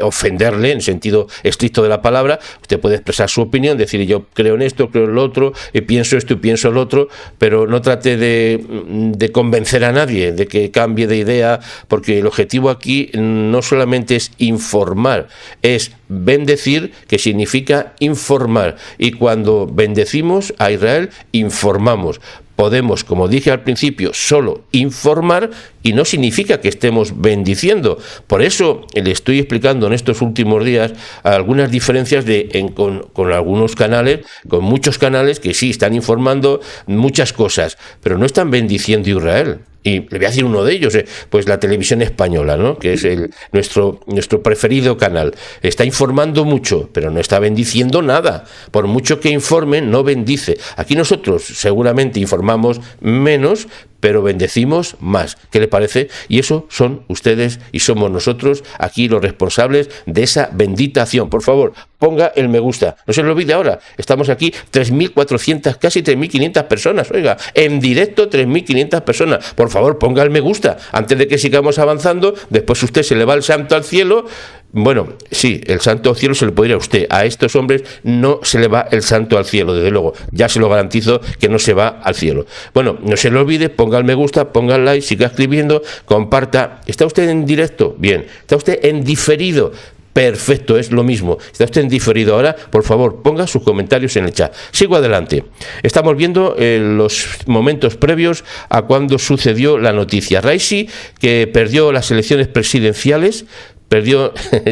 ofenderle en sentido estricto de la palabra. Usted puede expresar su opinión, decir yo creo en esto, creo en lo otro, pienso esto y pienso lo otro, pero no trate de convencer a nadie de que cambie de idea, porque el objetivo aquí no solamente es informar, es bendecir, que significa informar, y cuando bendecimos a Israel, informamos. Podemos, como dije al principio, solo informar y no significa que estemos bendiciendo. Por eso le estoy explicando en estos últimos días algunas diferencias con algunos canales, con muchos canales que sí están informando muchas cosas, pero no están bendiciendo a Israel. Y le voy a decir uno de ellos, pues la televisión española, ¿no? Que es nuestro preferido canal. Está informando mucho, pero no está bendiciendo nada. Por mucho que informen, no bendice. Aquí nosotros seguramente informamos menos, pero bendecimos más. ¿Qué le parece? Y eso son ustedes y somos nosotros aquí los responsables de esa bendita acción. Por favor, ponga el me gusta. No se lo olvide ahora. Estamos aquí 3.400, casi 3.500 personas. Oiga, en directo 3.500 personas. Por favor, ponga el me gusta. Antes de que sigamos avanzando, después usted se le va el santo al cielo. Bueno, sí, el santo al cielo se le puede ir a usted. A estos hombres no se le va el santo al cielo, desde luego. Ya se lo garantizo que no se va al cielo. Bueno, no se lo olvide, ponga el me gusta, ponga el like, siga escribiendo, comparta. ¿Está usted en directo? Bien. ¿Está usted en diferido? Perfecto, es lo mismo. ¿Está usted en diferido ahora? Por favor, ponga sus comentarios en el chat. Sigo adelante. Estamos viendo los momentos previos a cuando sucedió la noticia. Raisi, que perdió las elecciones presidenciales,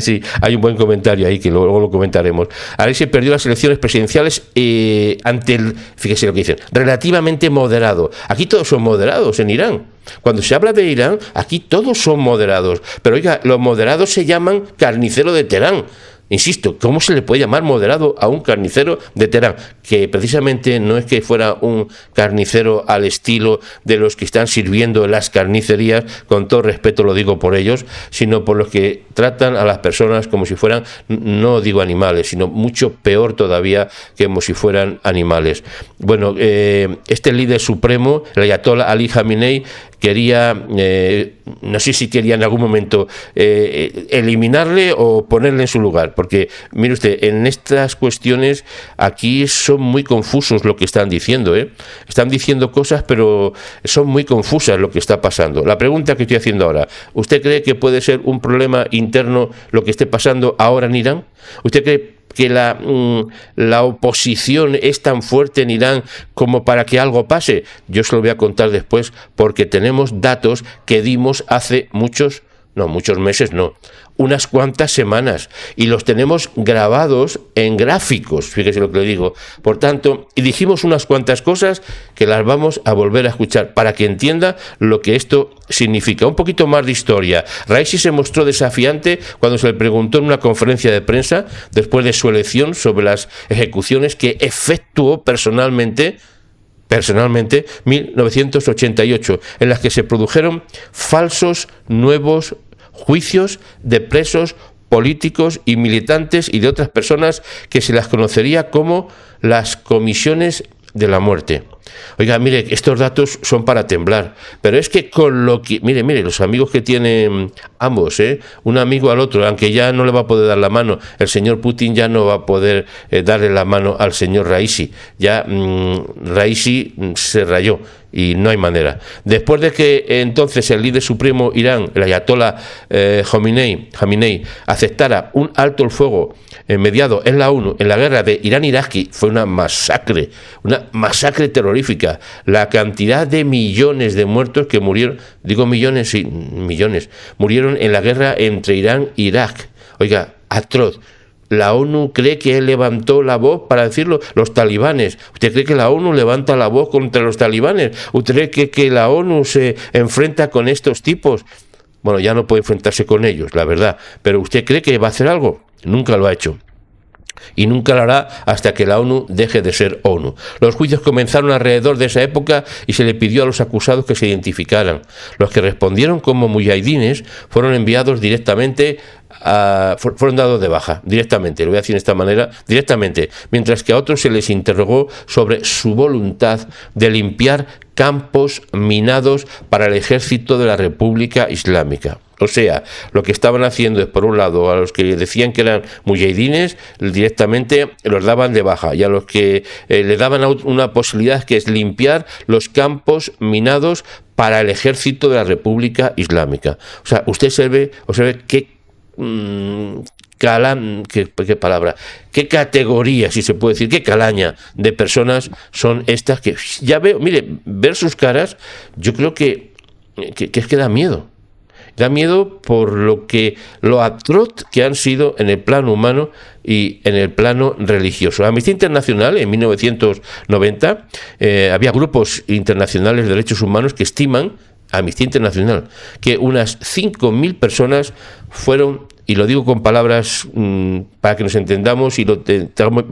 sí, hay un buen comentario ahí que luego lo comentaremos. Raisi perdió las elecciones presidenciales fíjese lo que dicen, relativamente moderado. Aquí todos son moderados en Irán. Cuando se habla de Irán, aquí todos son moderados. Pero oiga, los moderados se llaman carnicero de Teherán. Insisto, ¿cómo se le puede llamar moderado a un carnicero de Teherán? Que precisamente no es que fuera un carnicero al estilo de los que están sirviendo en las carnicerías, con todo respeto lo digo por ellos, sino por los que tratan a las personas como si fueran, no digo animales, sino mucho peor todavía que como si fueran animales. Bueno, este líder supremo, el ayatollah Ali Khamenei, quería, no sé si quería en algún momento eliminarle o ponerle en su lugar, porque mire usted, en estas cuestiones aquí son muy confusos lo que están diciendo, están diciendo cosas pero son muy confusas lo que está pasando. La pregunta que estoy haciendo ahora, ¿usted cree que puede ser un problema interno lo que esté pasando ahora en Irán? ¿Usted cree que la oposición es tan fuerte en Irán como para que algo pase? Yo se lo voy a contar después, porque tenemos datos que dimos hace muchos meses, unas cuantas semanas, y los tenemos grabados en gráficos, fíjese lo que le digo. Por tanto, y dijimos unas cuantas cosas que las vamos a volver a escuchar para que entienda lo que esto significa. Un poquito más de historia. Raisi se mostró desafiante cuando se le preguntó en una conferencia de prensa después de su elección sobre las ejecuciones que efectuó personalmente 1988, en las que se produjeron falsos nuevos juicios de presos políticos y militantes y de otras personas que se las conocería como las comisiones de la muerte. Oiga, mire, estos datos son para temblar, pero es que con lo que... Mire, los amigos que tienen ambos, un amigo al otro, aunque ya no le va a poder dar la mano, el señor Putin ya no va a poder darle la mano al señor Raisi. Ya Raisi se rayó y no hay manera. Después de que entonces el líder supremo Irán, el ayatollah Khamenei, aceptara un alto el fuego mediado en la ONU en la guerra de Irán-Irak, fue una masacre terrorífica. La cantidad de millones de muertos que murieron, digo millones, sí, millones, murieron en la guerra entre Irán e Irak. Oiga, atroz. ¿La ONU cree que él levantó la voz para decirlo? Los talibanes. ¿Usted cree que la ONU levanta la voz contra los talibanes? ¿Usted cree que la ONU se enfrenta con estos tipos? Bueno, ya no puede enfrentarse con ellos, la verdad. ¿Pero usted cree que va a hacer algo? Nunca lo ha hecho. Y nunca lo hará hasta que la ONU deje de ser ONU. Los juicios comenzaron alrededor de esa época y se le pidió a los acusados que se identificaran. Los que respondieron como mujahidines fueron enviados directamente fueron dados de baja, directamente, lo voy a decir de esta manera, directamente, mientras que a otros se les interrogó sobre su voluntad de limpiar campos minados para el ejército de la República Islámica. O sea, lo que estaban haciendo es, por un lado, a los que decían que eran mujahidines, directamente los daban de baja, y a los que le daban una posibilidad, que es limpiar los campos minados para el ejército de la República Islámica. O sea, usted observe qué qué categoría, si se puede decir, qué calaña de personas son estas que ya veo, mire, ver sus caras, yo creo que es que da miedo. Da miedo por lo atroz que han sido en el plano humano y en el plano religioso. Amnistía Internacional, en 1990, había grupos internacionales de derechos humanos que estiman, Amnistía Internacional, que unas 5.000 personas fueron, y lo digo con palabras para que nos entendamos,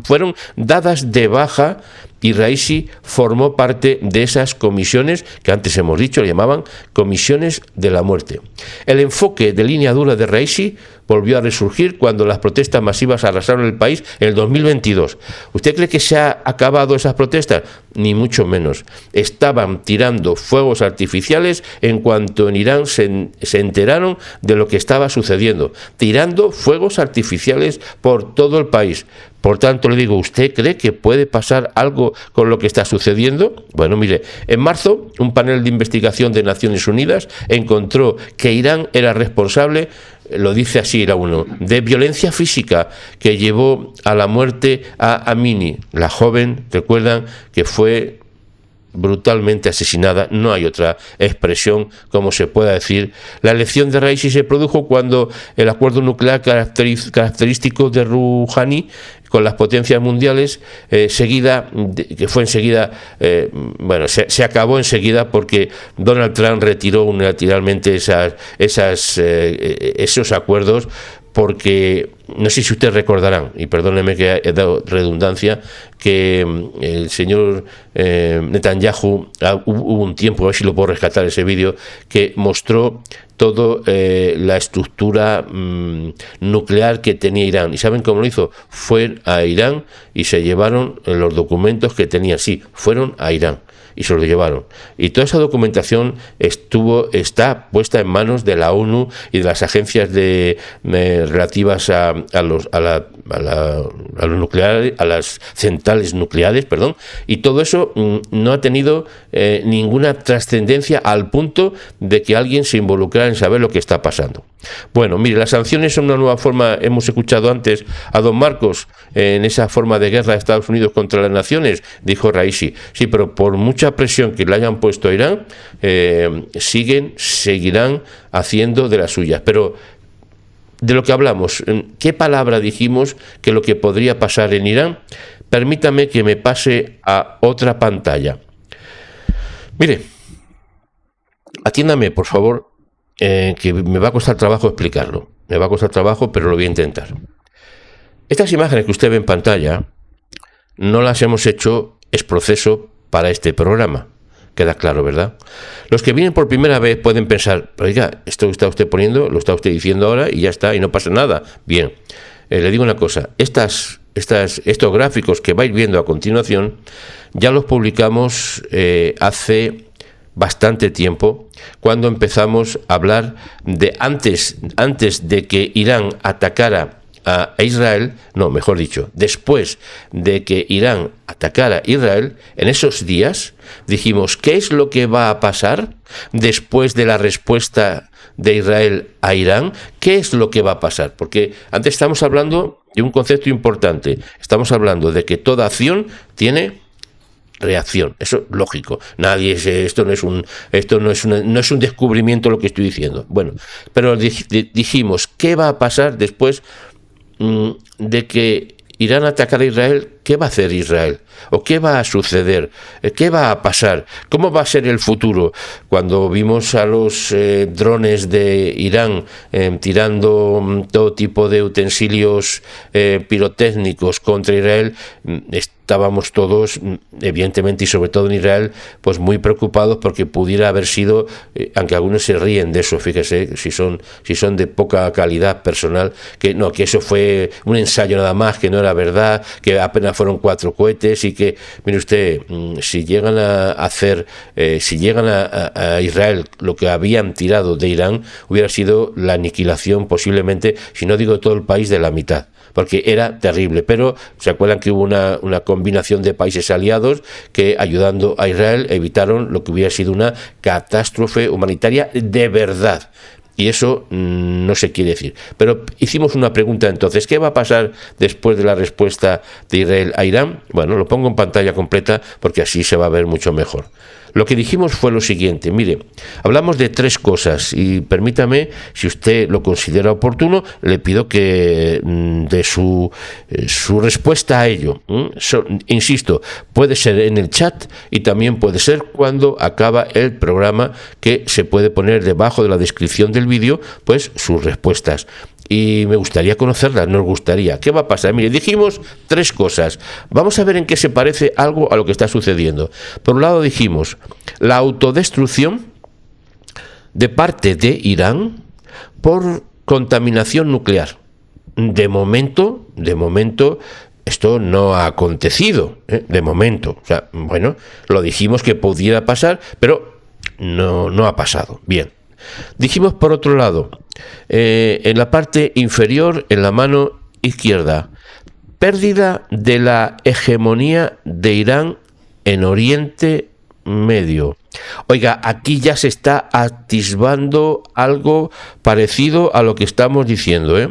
fueron dadas de baja, y Raisi formó parte de esas comisiones que antes hemos dicho, le llamaban comisiones de la muerte. El enfoque de línea dura de Raisi volvió a resurgir cuando las protestas masivas arrasaron el país en el 2022. ¿Usted cree que se ha acabado esas protestas? Ni mucho menos. Estaban tirando fuegos artificiales en cuanto en Irán se enteraron de lo que estaba sucediendo, tirando fuegos artificiales por todo el país. Por tanto, le digo, ¿usted cree que puede pasar algo con lo que está sucediendo? Bueno, mire, en marzo, un panel de investigación de Naciones Unidas encontró que Irán era responsable, lo dice así la ONU, de violencia física que llevó a la muerte a Amini, la joven, recuerdan, que fue brutalmente asesinada, no hay otra expresión como se pueda decir. La elección de Raisi se produjo cuando el acuerdo nuclear característico de Rouhani con las potencias mundiales, se acabó enseguida porque Donald Trump retiró unilateralmente esos acuerdos, porque no sé si ustedes recordarán, y perdónenme que he dado redundancia, que el señor Netanyahu, hubo un tiempo, a ver si lo puedo rescatar ese vídeo, que mostró toda la estructura nuclear que tenía Irán. ¿Y saben cómo lo hizo? Fue a Irán y se llevaron los documentos que tenía. Sí, fueron a Irán y se lo llevaron. Y toda esa documentación está puesta en manos de la ONU y de las agencias relativas a las centrales nucleares, y todo eso no ha tenido ninguna trascendencia al punto de que alguien se involucrara en saber lo que está pasando. Bueno, mire, las sanciones son una nueva forma, hemos escuchado antes a don Marcos, en esa forma de guerra de Estados Unidos contra las naciones, dijo Raisi. Sí, pero por mucha presión que le hayan puesto a Irán, seguirán haciendo de las suyas. Pero de lo que hablamos, ¿qué palabra dijimos que lo que podría pasar en Irán? Permítame que me pase a otra pantalla. Mire, atiéndame, por favor, que me va a costar trabajo explicarlo. Me va a costar trabajo, pero lo voy a intentar. Estas imágenes que usted ve en pantalla no las hemos hecho ex proceso para este programa. Queda claro, ¿verdad? Los que vienen por primera vez pueden pensar, oiga, esto que está usted poniendo, lo está usted diciendo ahora y ya está, y no pasa nada. Bien, le digo una cosa, estas estos gráficos que vais viendo a continuación, ya los publicamos hace bastante tiempo, cuando empezamos a hablar de antes de que Irán atacara a Israel, no, mejor dicho, después de que Irán atacara a Israel, en esos días dijimos, ¿qué es lo que va a pasar después de la respuesta de Israel a Irán? ¿Qué es lo que va a pasar? Porque antes estamos hablando de un concepto importante, estamos hablando de que toda acción tiene reacción, eso es lógico. Esto no es un descubrimiento lo que estoy diciendo. Bueno, pero dijimos, ¿qué va a pasar después de que Irán atacara a Israel? ¿Qué va a hacer Israel? ¿O qué va a suceder? ¿Qué va a pasar? ¿Cómo va a ser el futuro? Cuando vimos a los drones de Irán tirando todo tipo de utensilios pirotécnicos contra Israel, estábamos todos, evidentemente, y sobre todo en Israel, pues muy preocupados porque pudiera haber sido, aunque algunos se ríen de eso, fíjese, si son de poca calidad personal, que eso fue un ensayo nada más, que no era verdad, que apenas fueron 4 cohetes y que, mire usted, si llegan a Israel lo que habían tirado de Irán, hubiera sido la aniquilación posiblemente, si no digo todo el país, de la mitad, porque era terrible. Pero se acuerdan que hubo una combinación de países aliados que, ayudando a Israel, evitaron lo que hubiera sido una catástrofe humanitaria de verdad. Y eso no se quiere decir. Pero hicimos una pregunta entonces, ¿qué va a pasar después de la respuesta de Israel a Irán? Bueno, lo pongo en pantalla completa porque así se va a ver mucho mejor. Lo que dijimos fue lo siguiente, mire, hablamos de 3 cosas y permítame, si usted lo considera oportuno, le pido que dé su respuesta a ello. Insisto, puede ser en el chat y también puede ser cuando acaba el programa, que se puede poner debajo de la descripción del vídeo, pues sus respuestas. Y me gustaría conocerlas, nos gustaría. ¿Qué va a pasar? Mire, dijimos 3 cosas. Vamos a ver en qué se parece algo a lo que está sucediendo. Por un lado dijimos la autodestrucción de parte de Irán por contaminación nuclear. De momento, esto no ha acontecido, de momento. O sea, bueno, lo dijimos que pudiera pasar, pero no ha pasado. Bien. Dijimos, por otro lado, en la parte inferior, en la mano izquierda, pérdida de la hegemonía de Irán en Oriente Medio. Oiga, aquí ya se está atisbando algo parecido a lo que estamos diciendo, ¿eh?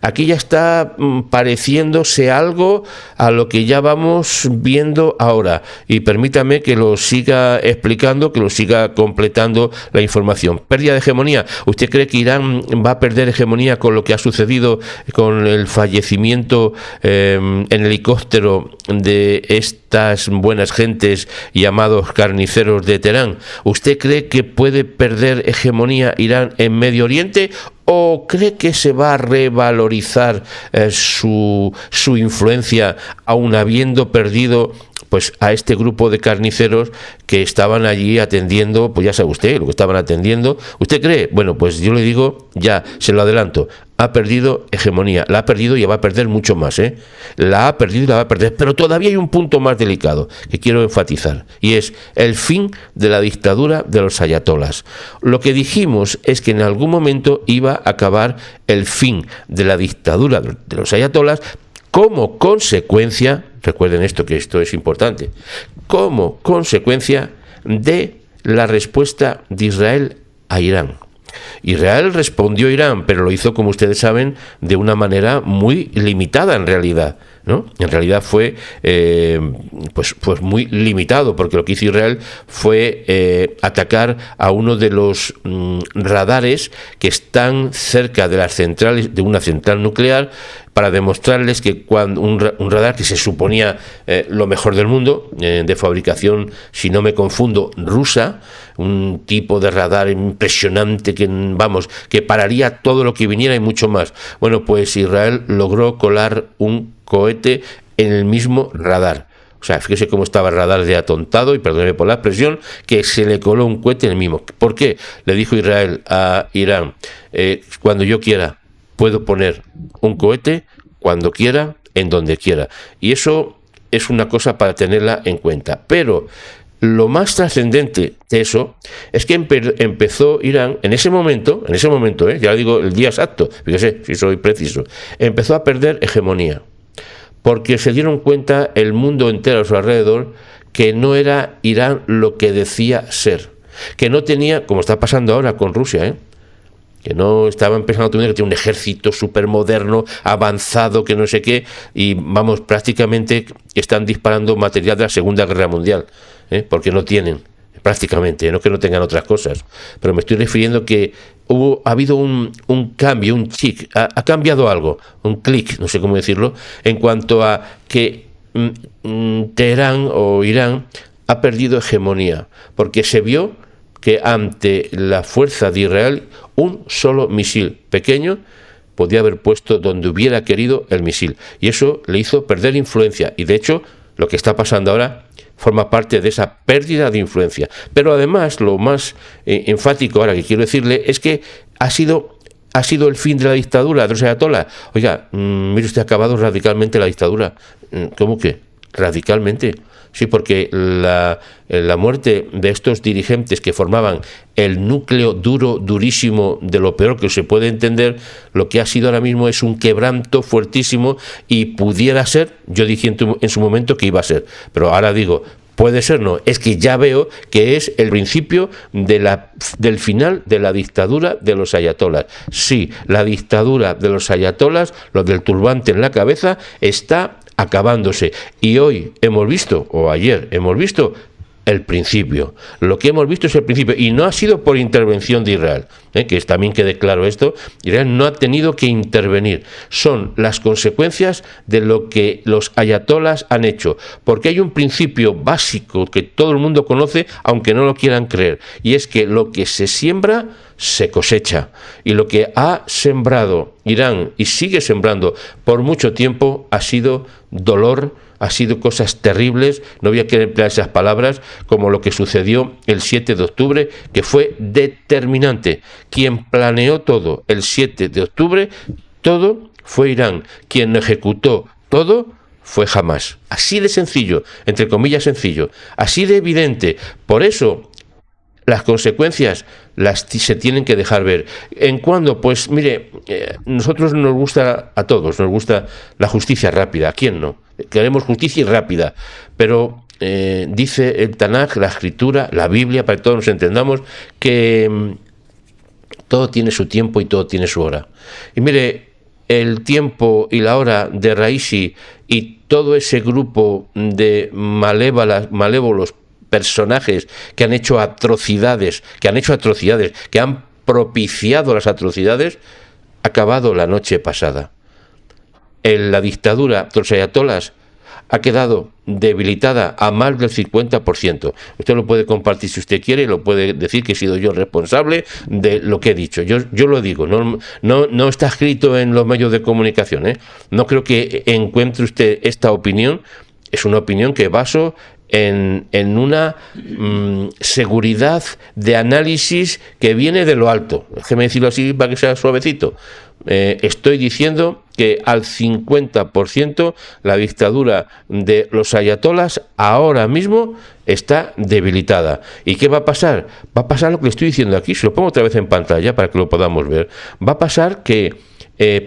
Aquí ya está pareciéndose algo a lo que ya vamos viendo ahora. Y permítame que lo siga explicando, que lo siga completando la información. Pérdida de hegemonía. ¿Usted cree que Irán va a perder hegemonía con lo que ha sucedido con el fallecimiento en helicóptero de estas buenas gentes llamados carniceros de Teherán? ¿Usted cree que puede perder hegemonía Irán en Medio Oriente o cree que se va a revalorizar su influencia aun habiendo perdido pues a este grupo de carniceros que estaban allí atendiendo, pues ya sabe usted lo que estaban atendiendo? ¿Usted cree? Bueno, pues yo le digo, ya se lo adelanto, ha perdido hegemonía, la ha perdido y va a perder mucho más, ¿eh? La ha perdido y la va a perder, pero todavía hay un punto más delicado que quiero enfatizar, y es el fin de la dictadura de los ayatolás. Lo que dijimos es que en algún momento iba a acabar el fin de la dictadura de los ayatolás como consecuencia, recuerden esto, que esto es importante, como consecuencia de la respuesta de Israel a Irán. Israel respondió a Irán, pero lo hizo, como ustedes saben, de una manera muy limitada en realidad, ¿no? En realidad fue pues muy limitado, porque lo que hizo Israel fue atacar a uno de los radares que están cerca de las centrales, de una central nuclear, para demostrarles que cuando un radar que se suponía lo mejor del mundo, de fabricación, si no me confundo, rusa, un tipo de radar impresionante que pararía todo lo que viniera y mucho más. Bueno, pues Israel logró colar un cohete en el mismo radar. O sea, fíjese cómo estaba el radar de atontado, y perdóneme por la expresión, que se le coló un cohete en el mismo. ¿Por qué? Le dijo Israel a Irán, cuando yo quiera puedo poner un cohete, cuando quiera, en donde quiera. Y eso es una cosa para tenerla en cuenta. Pero lo más trascendente de eso es que empezó Irán, en ese momento, ya digo el día exacto, fíjese si soy preciso, empezó a perder hegemonía, porque se dieron cuenta el mundo entero a su alrededor que no era Irán lo que decía ser, que no tenía, como está pasando ahora con Rusia, que no estaba empezando a tener que tener un ejército supermoderno, avanzado, que no sé qué, y vamos, prácticamente están disparando material de la Segunda Guerra Mundial, porque no tienen, prácticamente, no que no tengan otras cosas, pero me estoy refiriendo que ha habido un cambio, un chic, ha cambiado algo, un clic, no sé cómo decirlo, en cuanto a que Teherán o Irán ha perdido hegemonía, porque se vio que ante la fuerza de Israel un solo misil pequeño podía haber puesto donde hubiera querido el misil, y eso le hizo perder influencia, y de hecho lo que está pasando ahora forma parte de esa pérdida de influencia. Pero además lo más enfático ahora que quiero decirle es que ha sido el fin de la dictadura de los ayatolás. Oiga, mire usted, ha acabado radicalmente la dictadura. ¿Cómo que? Radicalmente. Sí, porque la muerte de estos dirigentes que formaban el núcleo durísimo de lo peor que se puede entender, lo que ha sido ahora mismo es un quebranto fuertísimo, y pudiera ser, yo dije en su momento que iba a ser, pero ahora digo, puede ser no, es que ya veo que es el principio del final de la dictadura de los ayatolás. Sí, la dictadura de los ayatolás, los del turbante en la cabeza, está acabándose, y hoy hemos visto, o ayer hemos visto, el principio. Lo que hemos visto es el principio, y no ha sido por intervención de Israel, que también quede claro esto. Israel no ha tenido que intervenir, son las consecuencias de lo que los ayatolás han hecho, porque hay un principio básico que todo el mundo conoce, aunque no lo quieran creer, y es que lo que se siembra se cosecha, y lo que ha sembrado Irán y sigue sembrando por mucho tiempo ha sido dolor, ha sido cosas terribles, no voy a querer emplear esas palabras, como lo que sucedió el 7 de octubre, que fue determinante. Quien planeó todo el 7 de octubre, todo fue Irán. Quien ejecutó todo fue Hamás. Así de sencillo, entre comillas sencillo, así de evidente. Por eso las consecuencias se tienen que dejar ver. ¿En cuándo? Pues mire, nosotros nos gusta, a todos nos gusta la justicia rápida. ¿A quién no? Queremos justicia rápida, pero dice el Tanaj, la Escritura, la Biblia, para que todos nos entendamos, que todo tiene su tiempo y todo tiene su hora. Y mire, el tiempo y la hora de Raisi y todo ese grupo de malévolos personajes que han hecho atrocidades, que han propiciado las atrocidades, ha acabado la noche pasada. La dictadura de los ayatolás ha quedado debilitada a más del 50%. Usted lo puede compartir si usted quiere, lo puede decir que he sido yo responsable de lo que he dicho. Yo lo digo, no está escrito en los medios de comunicación, No creo que encuentre usted esta opinión. Es una opinión que baso en una seguridad de análisis que viene de lo alto. Déjeme decirlo así para que sea suavecito. Estoy diciendo que al 50% la dictadura de los ayatolás ahora mismo está debilitada. ¿Y qué va a pasar? Va a pasar lo que le estoy diciendo aquí, se lo pongo otra vez en pantalla para que lo podamos ver. Va a pasar que,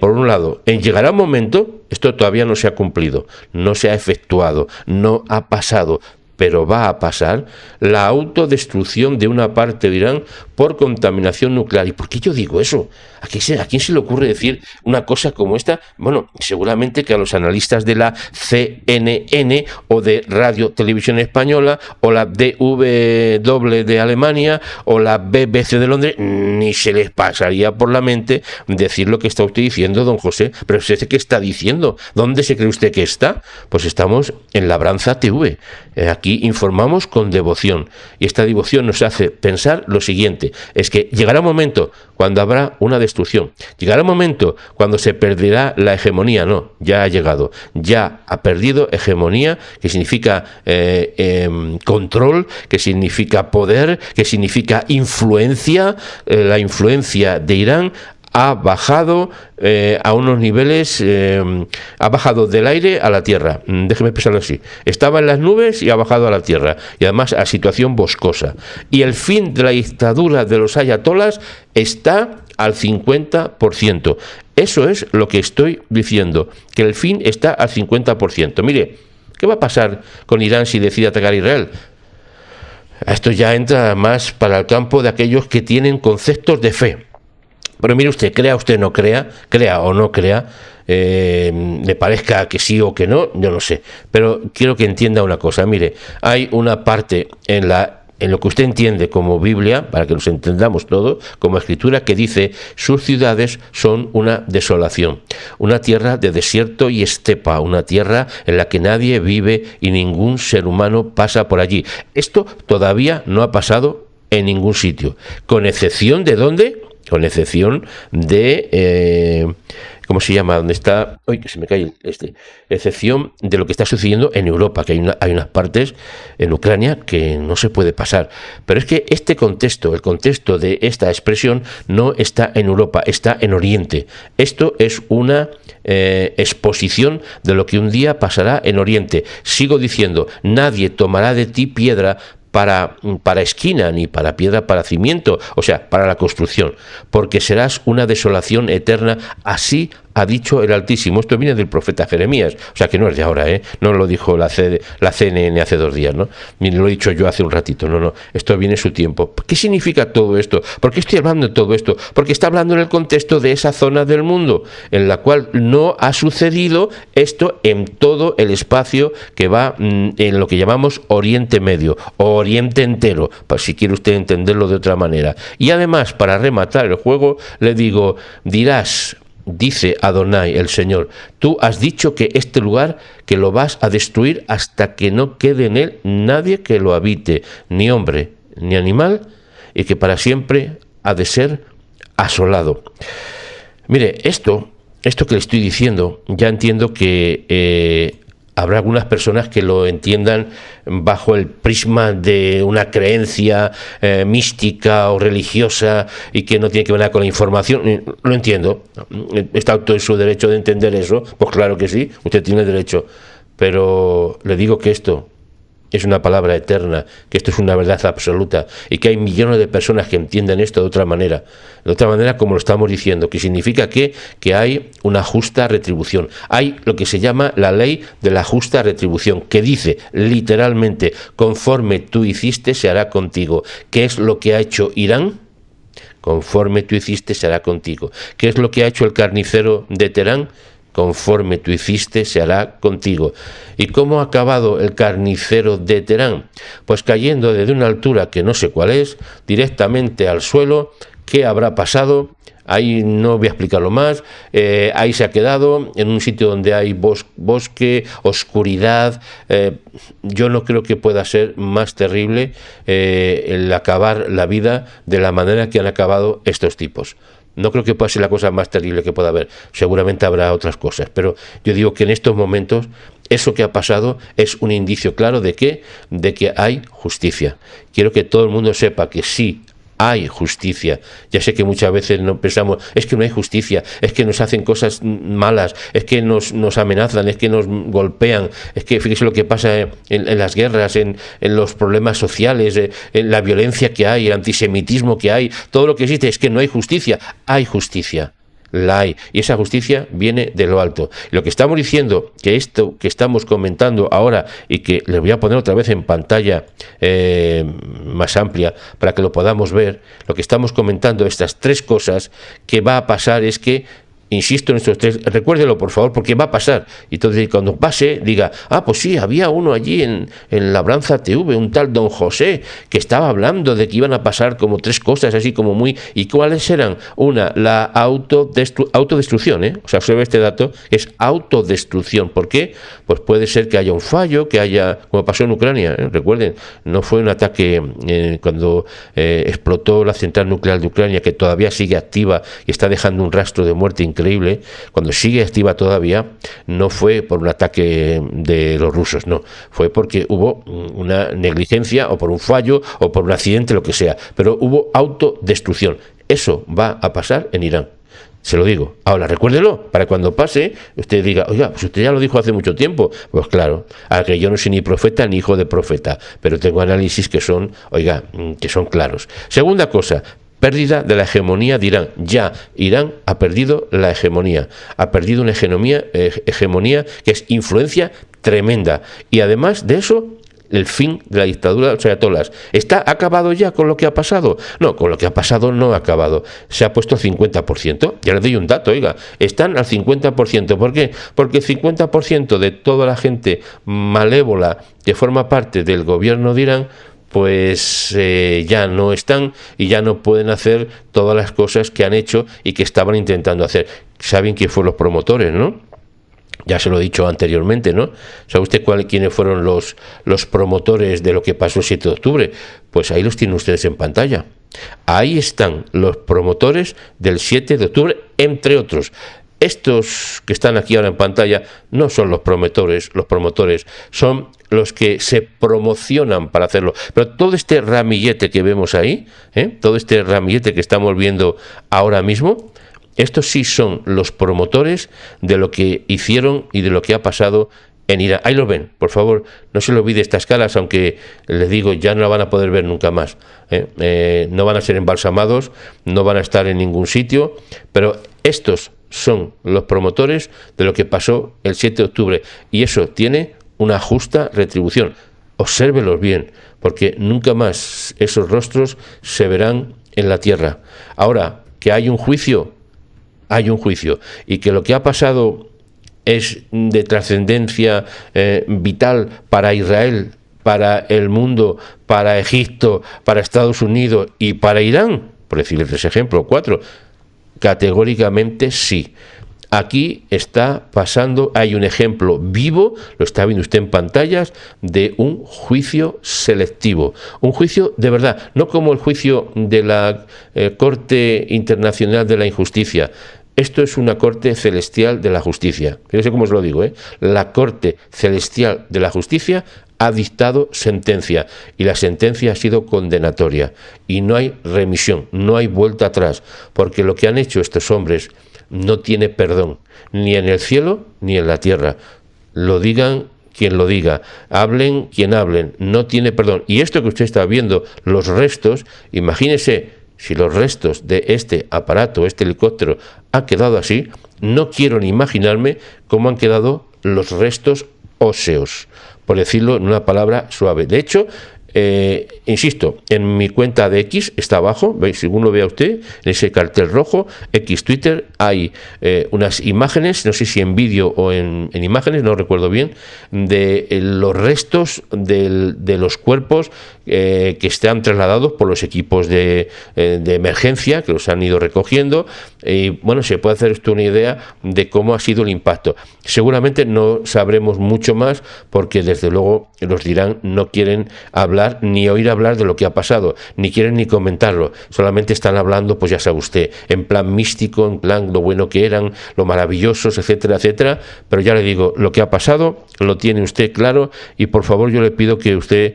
por un lado, llegará un momento, esto todavía no se ha cumplido, no se ha efectuado, no ha pasado, pero va a pasar la autodestrucción de una parte de Irán por contaminación nuclear. ¿Y por qué yo digo eso? ¿A quién se le ocurre decir una cosa como esta? Bueno, seguramente que a los analistas de la CNN o de Radio Televisión Española o la DW de Alemania o la BBC de Londres ni se les pasaría por la mente decir lo que está usted diciendo, don José. Pero usted, ¿qué está diciendo? ¿Dónde se cree usted que está? Pues estamos en Labranza TV. Aquí informamos con devoción, y esta devoción nos hace pensar lo siguiente: es que llegará un momento cuando habrá una destrucción, llegará un momento cuando se perderá la hegemonía. No, ya ha llegado, ya ha perdido hegemonía, que significa control, que significa poder, que significa influencia. La influencia de Irán ha bajado a unos niveles, ha bajado del aire a la tierra, déjeme expresarlo así, estaba en las nubes y ha bajado a la tierra, y además a situación boscosa. Y el fin de la dictadura de los ayatolas está al 50%. Eso es lo que estoy diciendo, que el fin está al 50%. Mire, ¿qué va a pasar con Irán si decide atacar a Israel? Esto ya entra más para el campo de aquellos que tienen conceptos de fe. Pero mire usted no crea, crea o no crea, le parezca que sí o que no, yo no sé. Pero quiero que entienda una cosa. Mire, hay una parte en lo que usted entiende como Biblia, para que nos entendamos todo, como escritura, que dice: sus ciudades son una desolación, una tierra de desierto y estepa, una tierra en la que nadie vive y ningún ser humano pasa por allí. Esto todavía no ha pasado en ningún sitio, con excepción de ¿dónde? Con excepción de... ¿cómo se llama? ¿Dónde está? ¡Ay, que se me cae excepción de lo que está sucediendo en Europa, que hay unas partes en Ucrania que no se puede pasar. Pero es que este contexto, el contexto de esta expresión, no está en Europa, está en Oriente. Esto es una exposición de lo que un día pasará en Oriente. Sigo diciendo, nadie tomará de ti piedra para esquina, ni para piedra para cimiento, o sea, para la construcción, porque serás una desolación eterna, así ha dicho el Altísimo. Esto viene del profeta Jeremías, o sea que no es de ahora, no lo dijo la CNN hace 2 días, ¿no? Ni lo he dicho yo hace un ratito, no, esto viene en su tiempo. ¿Qué significa todo esto? ¿Por qué estoy hablando de todo esto? Porque está hablando en el contexto de esa zona del mundo, en la cual no ha sucedido esto en todo el espacio que va en lo que llamamos Oriente Medio, o Oriente entero, para si quiere usted entenderlo de otra manera. Y además, para rematar el juego, le digo, dirás... Dice Adonai, el Señor, tú has dicho que este lugar, que lo vas a destruir hasta que no quede en él nadie que lo habite, ni hombre, ni animal, y que para siempre ha de ser asolado. Mire, esto que le estoy diciendo, ya entiendo que habrá algunas personas que lo entiendan bajo el prisma de una creencia mística o religiosa y que no tiene que ver con la información. Lo entiendo. Está todo en su derecho de entender eso. Pues claro que sí, usted tiene derecho. Pero le digo que esto es una palabra eterna, que esto es una verdad absoluta y que hay millones de personas que entienden esto de otra manera como lo estamos diciendo, que significa que hay una justa retribución. Hay lo que se llama la ley de la justa retribución, que dice literalmente, conforme tú hiciste se hará contigo. ¿Qué es lo que ha hecho Irán? Conforme tú hiciste se hará contigo. ¿Qué es lo que ha hecho el carnicero de Teherán? Conforme tú hiciste se hará contigo. ¿Y cómo ha acabado el carnicero de Teherán? Pues cayendo desde una altura que no sé cuál es, directamente al suelo. ¿Qué habrá pasado? Ahí no voy a explicarlo más. Ahí se ha quedado, en un sitio donde hay bosque, oscuridad. Yo no creo que pueda ser más terrible el acabar la vida de la manera que han acabado estos tipos. No creo que pueda ser la cosa más terrible que pueda haber. Seguramente habrá otras cosas, pero yo digo que en estos momentos eso que ha pasado es un indicio claro de que hay justicia. Quiero que todo el mundo sepa que sí hay justicia. Ya sé que muchas veces no pensamos, es que no hay justicia, es que nos hacen cosas malas, es que nos amenazan, es que nos golpean, es que fíjese lo que pasa en las guerras, en los problemas sociales, en la violencia que hay, el antisemitismo que hay, todo lo que existe. Es que no hay justicia. Hay justicia. La hay, y esa justicia viene de lo alto. Lo que estamos diciendo, que esto que estamos comentando ahora, y que les voy a poner otra vez en pantalla más amplia para que lo podamos ver, lo que estamos comentando, estas 3 cosas que va a pasar es que, insisto en estos 3, recuérdelo por favor, porque va a pasar. Y entonces cuando pase, diga, pues sí, había uno allí en Labranza TV, un tal Don José, que estaba hablando de que iban a pasar como 3 cosas así como muy... ¿Y cuáles eran? Una, la autodestrucción, O sea, observe este dato, es autodestrucción. ¿Por qué? Pues puede ser que haya un fallo, que haya, como pasó en Ucrania, recuerden, no fue un ataque cuando explotó la central nuclear de Ucrania, que todavía sigue activa y está dejando un rastro de muerte increíble, cuando sigue activa todavía, no fue por un ataque de los rusos, no, fue porque hubo una negligencia o por un fallo o por un accidente, lo que sea, pero hubo autodestrucción. Eso va a pasar en Irán. Se lo digo. Ahora, recuérdelo, para cuando pase, usted diga, oiga, pues usted ya lo dijo hace mucho tiempo. Pues claro, a que yo no soy ni profeta ni hijo de profeta, pero tengo análisis que son, oiga, que son claros. Segunda cosa, pérdida de la hegemonía de Irán. Ya, Irán ha perdido la hegemonía. Ha perdido una hegemonía que es influencia tremenda. Y además de eso, el fin de la dictadura de los ayatolás. ¿Está acabado ya con lo que ha pasado? No, con lo que ha pasado no ha acabado. Se ha puesto al 50%. Ya les doy un dato, oiga. Están al 50%. ¿Por qué? Porque el 50% de toda la gente malévola que forma parte del gobierno de Irán, pues ya no están y ya no pueden hacer todas las cosas que han hecho y que estaban intentando hacer. ¿Saben quién fueron los promotores, no? Ya se lo he dicho anteriormente, ¿no? ¿Sabe usted quiénes fueron los promotores de lo que pasó el 7 de octubre? Pues ahí los tienen ustedes en pantalla. Ahí están los promotores del 7 de octubre, entre otros. Estos que están aquí ahora en pantalla no son los promotores son los que se promocionan para hacerlo. Pero todo este ramillete que vemos ahí, todo este ramillete que estamos viendo ahora mismo, estos sí son los promotores de lo que hicieron y de lo que ha pasado en Irán. Ahí lo ven, por favor, no se le olvide estas caras, aunque les digo, ya no la van a poder ver nunca más. No van a ser embalsamados, no van a estar en ningún sitio, pero estos son los promotores de lo que pasó el 7 de octubre. Y eso tiene una justa retribución. Obsérvelos bien, porque nunca más esos rostros se verán en la tierra. Ahora, que hay un juicio, y que lo que ha pasado es de trascendencia vital para Israel, para el mundo, para Egipto, para Estados Unidos y para Irán, por decirles 3 ejemplos, 4, categóricamente sí. Aquí está pasando, hay un ejemplo vivo, lo está viendo usted en pantallas, de un juicio selectivo. Un juicio de verdad, no como el juicio de la Corte Internacional de la Injusticia. Esto es una corte celestial de la justicia. Fíjese cómo os lo digo, La corte celestial de la justicia ha dictado sentencia y la sentencia ha sido condenatoria. Y no hay remisión, no hay vuelta atrás, porque lo que han hecho estos hombres no tiene perdón, ni en el cielo ni en la tierra. Lo digan quien lo diga, hablen quien hablen, no tiene perdón. Y esto que usted está viendo, los restos, imagínese si los restos de este aparato, este helicóptero, ha quedado así, no quiero ni imaginarme cómo han quedado los restos óseos, por decirlo en una palabra suave. De hecho, insisto, en mi cuenta de X está abajo, ¿veis? Según lo vea usted, en ese cartel rojo, X Twitter, hay unas imágenes, no sé si en vídeo o en imágenes, no recuerdo bien, de los restos de los cuerpos que están trasladados por los equipos de emergencia, que los han ido recogiendo, y bueno, se puede hacer usted una idea de cómo ha sido el impacto. Seguramente no sabremos mucho más, porque desde luego los de Irán no quieren hablar ni oír hablar de lo que ha pasado, ni quieren ni comentarlo, solamente están hablando, pues ya sabe usted, en plan místico, en plan lo bueno que eran, lo maravillosos, etcétera, etcétera, pero ya le digo, lo que ha pasado lo tiene usted claro, y por favor yo le pido que usted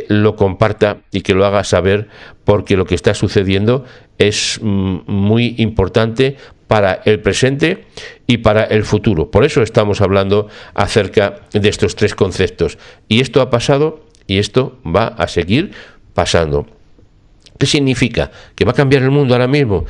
lo comparta y que lo haga saber, porque lo que está sucediendo es muy importante para el presente y para el futuro. Por eso estamos hablando acerca de estos 3 conceptos. Y esto ha pasado y esto va a seguir pasando. ¿Qué significa? ¿Que va a cambiar el mundo ahora mismo?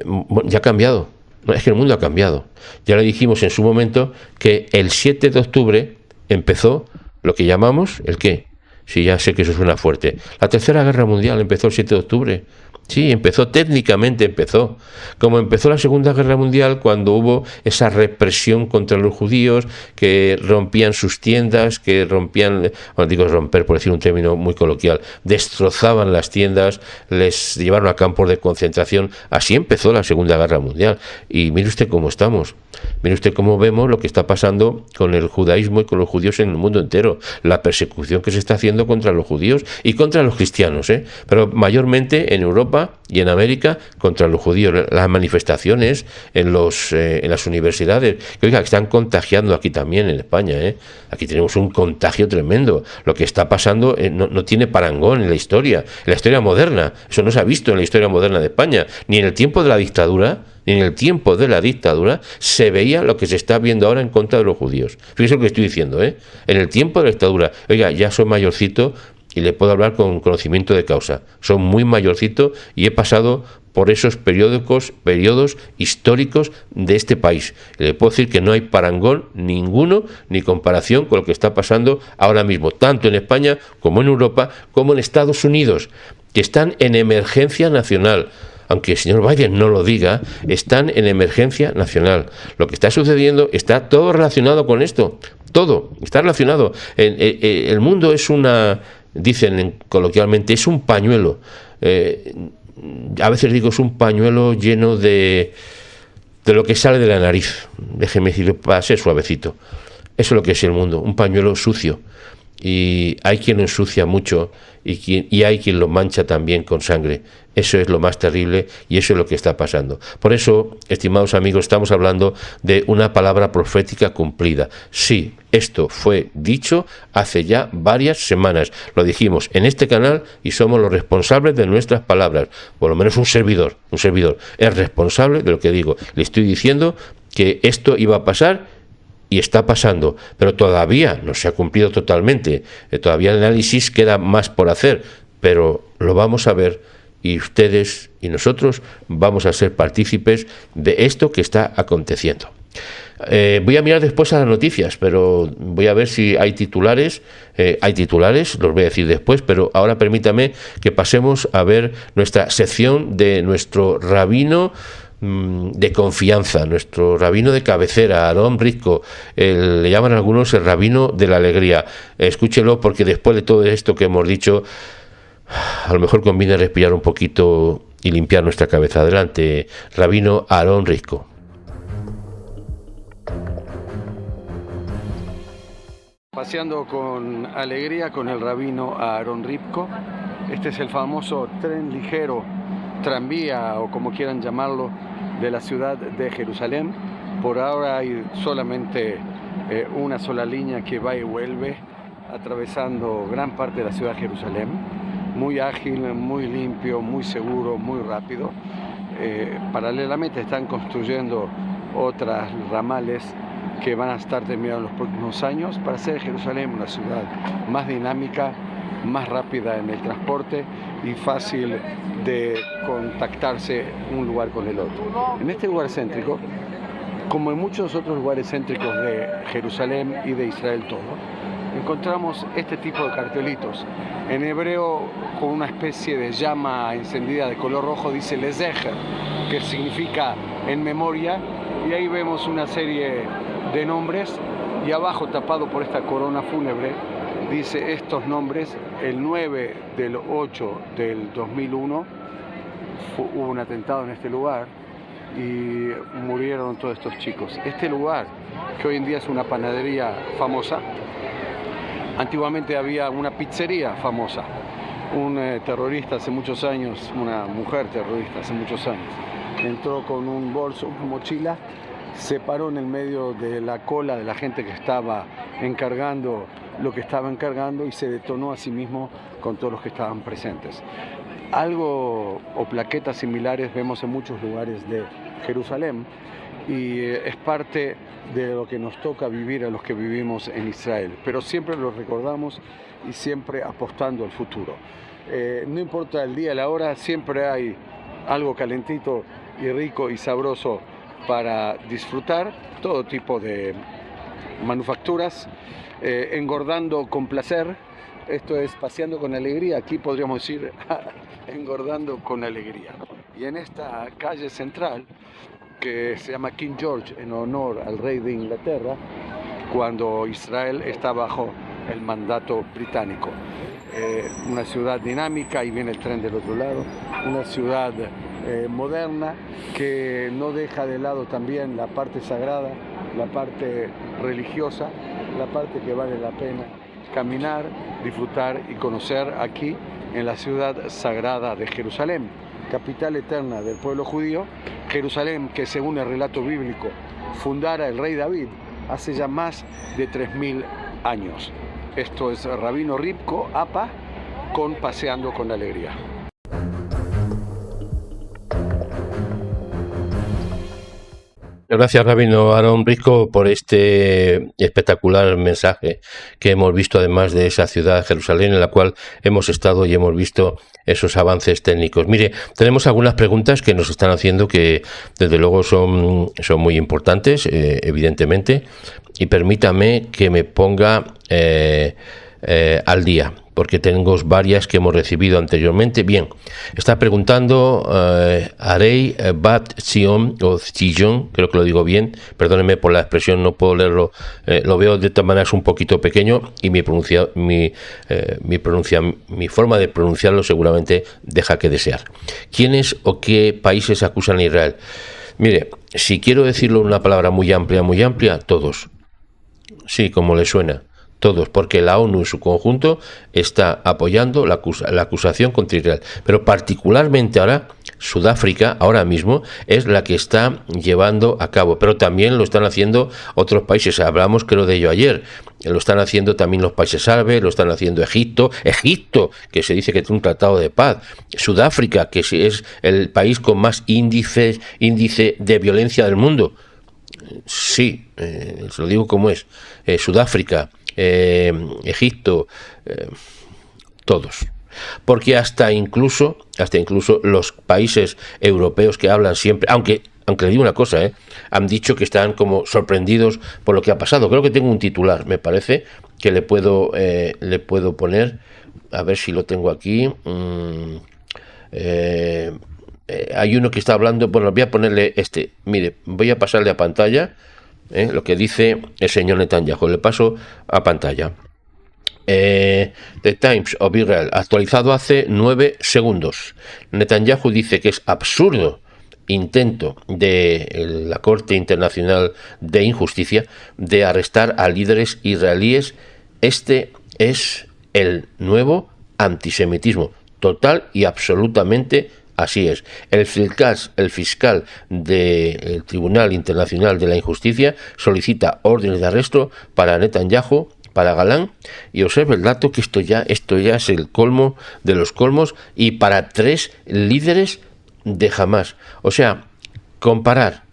Bueno, ya ha cambiado. No, es que el mundo ha cambiado. Ya le dijimos en su momento que el 7 de octubre empezó lo que llamamos, ¿el qué? Sí, ya sé que eso suena fuerte. La Tercera Guerra Mundial empezó el 7 de octubre. Sí, técnicamente empezó. Como empezó la Segunda Guerra Mundial, cuando hubo esa represión contra los judíos, que rompían sus tiendas, que rompían, bueno, digo romper por decir un término muy coloquial, destrozaban las tiendas, les llevaron a campos de concentración. Así empezó la Segunda Guerra Mundial. Y mire usted cómo estamos. Mire usted cómo vemos lo que está pasando con el judaísmo y con los judíos en el mundo entero. La persecución que se está haciendo contra los judíos y contra los cristianos, pero mayormente en Europa y en América contra los judíos. Las manifestaciones en las universidades, que oiga, que están contagiando aquí también en España. Aquí tenemos un contagio tremendo. Lo que está pasando no tiene parangón en la historia moderna. Eso no se ha visto en la historia moderna de España, ni en el tiempo de la dictadura, ni en el tiempo de la dictadura se veía lo que se está viendo ahora en contra de los judíos. Fíjese lo que estoy diciendo, ¿eh? En el tiempo de la dictadura, oiga, ya soy mayorcito y le puedo hablar con conocimiento de causa. Soy muy mayorcito y he pasado por esos periodos históricos de este país. Y le puedo decir que no hay parangón ninguno ni comparación con lo que está pasando ahora mismo, tanto en España como en Europa, como en Estados Unidos, que están en emergencia nacional. Aunque el señor Biden no lo diga, están en emergencia nacional. Lo que está sucediendo está todo relacionado con esto. Todo está relacionado. El mundo es dicen coloquialmente, es un pañuelo. A veces digo, es un pañuelo lleno de lo que sale de la nariz. Déjeme decirlo para ser suavecito. Eso es lo que es el mundo, un pañuelo sucio. Y hay quien lo ensucia mucho y hay quien lo mancha también con sangre. Eso es lo más terrible y eso es lo que está pasando. Por eso, estimados amigos, estamos hablando de una palabra profética cumplida. Sí, esto fue dicho hace ya varias semanas. Lo dijimos en este canal y somos los responsables de nuestras palabras. Por lo menos un servidor es responsable de lo que digo. Le estoy diciendo que esto iba a pasar y está pasando, pero todavía no se ha cumplido totalmente. Todavía el análisis queda más por hacer, pero lo vamos a ver y ustedes y nosotros vamos a ser partícipes de esto que está aconteciendo. Voy a mirar después a las noticias, pero voy a ver si hay titulares. Hay titulares, los voy a decir después, pero ahora permítame que pasemos a ver nuestra sección de nuestro rabino de confianza, nuestro rabino de cabecera, Aarón Rizko, le llaman algunos el rabino de la alegría. Escúchelo, porque después de todo esto que hemos dicho, a lo mejor conviene respirar un poquito y limpiar nuestra cabeza. Adelante, rabino Aarón Rizko. Paseando con alegría con el rabino Aarón Rizko. Este es el famoso tren ligero, tranvía o como quieran llamarlo, de la ciudad de Jerusalén. Por ahora hay solamente una sola línea que va y vuelve, atravesando gran parte de la ciudad de Jerusalén. Muy ágil, muy limpio, muy seguro, muy rápido. Paralelamente están construyendo otras ramales que van a estar terminados en los próximos años para hacer Jerusalén una ciudad más dinámica, más rápida en el transporte y fácil de contactarse un lugar con el otro. En este lugar céntrico, como en muchos otros lugares céntricos de Jerusalén y de Israel todo, encontramos este tipo de cartelitos. En hebreo, con una especie de llama encendida de color rojo, dice Lezecher, que significa en memoria, y ahí vemos una serie de nombres, y abajo, tapado por esta corona fúnebre, dice estos nombres. El 9 del 8 del 2001 hubo un atentado en este lugar y murieron todos estos chicos. Este lugar, que hoy en día es una panadería famosa, antiguamente había una pizzería famosa. Un terrorista hace muchos años, una mujer terrorista hace muchos años, entró con un bolso, una mochila, se paró en el medio de la cola de la gente que estaba encargando lo que estaba encargando y se detonó a sí mismo con todos los que estaban presentes. Algo o plaquetas similares vemos en muchos lugares de Jerusalén y es parte de lo que nos toca vivir a los que vivimos en Israel, pero siempre lo recordamos y siempre apostando al futuro. No importa el día, la hora, siempre hay algo calentito y rico y sabroso para disfrutar, todo tipo de manufacturas, engordando con placer. Esto es paseando con alegría, aquí podríamos decir engordando con alegría. Y en esta calle central, que se llama King George en honor al rey de Inglaterra, cuando Israel está bajo el mandato británico. Una ciudad dinámica, y viene el tren del otro lado, una ciudad moderna que no deja de lado también la parte sagrada, la parte religiosa, la parte que vale la pena caminar, disfrutar y conocer aquí en la ciudad sagrada de Jerusalén, capital eterna del pueblo judío. Jerusalén, que según el relato bíblico fundara el rey David hace ya más de 3000 años. Esto es Rabino Rizko, APA, con Paseando con Alegría. Gracias, Rabino Aarón Risco, por este espectacular mensaje que hemos visto, además de esa ciudad, Jerusalén, en la cual hemos estado y hemos visto esos avances técnicos. Mire, tenemos algunas preguntas que nos están haciendo que, desde luego, son muy importantes, evidentemente, y permítame que me ponga al día, porque tengo varias que hemos recibido anteriormente. Bien, está preguntando Arei Bat Zion, o Zion, creo que lo digo bien, perdónenme por la expresión, no puedo leerlo, lo veo de todas maneras un poquito pequeño, y mi forma de pronunciarlo seguramente deja que desear. ¿Quiénes o qué países acusan a Israel? Mire, si quiero decirlo en una palabra muy amplia, todos. Sí, como le suena. Todos, porque la ONU en su conjunto está apoyando la acusación contra Israel. Pero particularmente ahora, Sudáfrica, ahora mismo, es la que está llevando a cabo. Pero también lo están haciendo otros países. Hablamos, creo, de ello ayer. Lo están haciendo también los países árabes, lo están haciendo Egipto, que se dice que tiene un tratado de paz. Sudáfrica, que es el país con más índice de violencia del mundo. Sí, se lo digo como es. Sudáfrica, Egipto, todos. Porque hasta incluso los países europeos que hablan siempre, aunque le digo una cosa, han dicho que están como sorprendidos por lo que ha pasado. Creo que tengo un titular, me parece, que le puedo poner, a ver si lo tengo aquí. Hay uno que está hablando, bueno, voy a ponerle mire, voy a pasarle a pantalla lo que dice el señor Netanyahu. Le paso a pantalla. The Times of Israel, actualizado hace 9 segundos. Netanyahu dice que es absurdo intento de la Corte Internacional de Injusticia de arrestar a líderes israelíes. Este es el nuevo antisemitismo, total y absolutamente. Así es. El fiscal del Tribunal Internacional de la Injusticia solicita órdenes de arresto para Netanyahu, para Galán, y observe el dato que esto ya es el colmo de los colmos, y para 3 líderes de Hamás. O sea, comparar,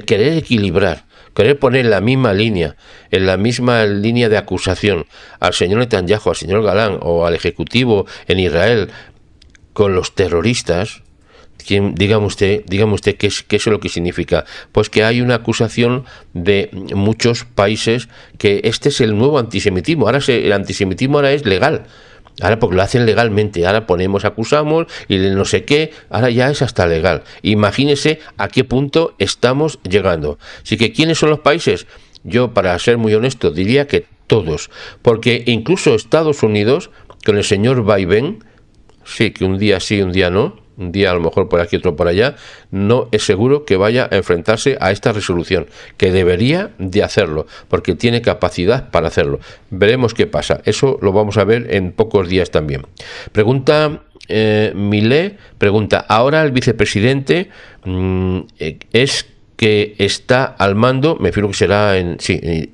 querer equilibrar, querer poner en la misma línea de acusación al señor Netanyahu, al señor Galán o al Ejecutivo en Israel con los terroristas. Dígame usted qué es lo que significa. Pues que hay una acusación de muchos países que este es el nuevo antisemitismo. Ahora el antisemitismo ahora es legal. Ahora porque lo hacen legalmente. Ahora acusamos y no sé qué. Ahora ya es hasta legal. Imagínese a qué punto estamos llegando. Así que, ¿quiénes son los países? Yo, para ser muy honesto, diría que todos. Porque incluso Estados Unidos, con el señor Biden, sí, que un día sí, un día no, un día a lo mejor por aquí, otro por allá, no es seguro que vaya a enfrentarse a esta resolución, que debería de hacerlo, porque tiene capacidad para hacerlo. Veremos qué pasa, eso lo vamos a ver en pocos días también. Pregunta Milé, ahora el vicepresidente es que está al mando, me figuro que será en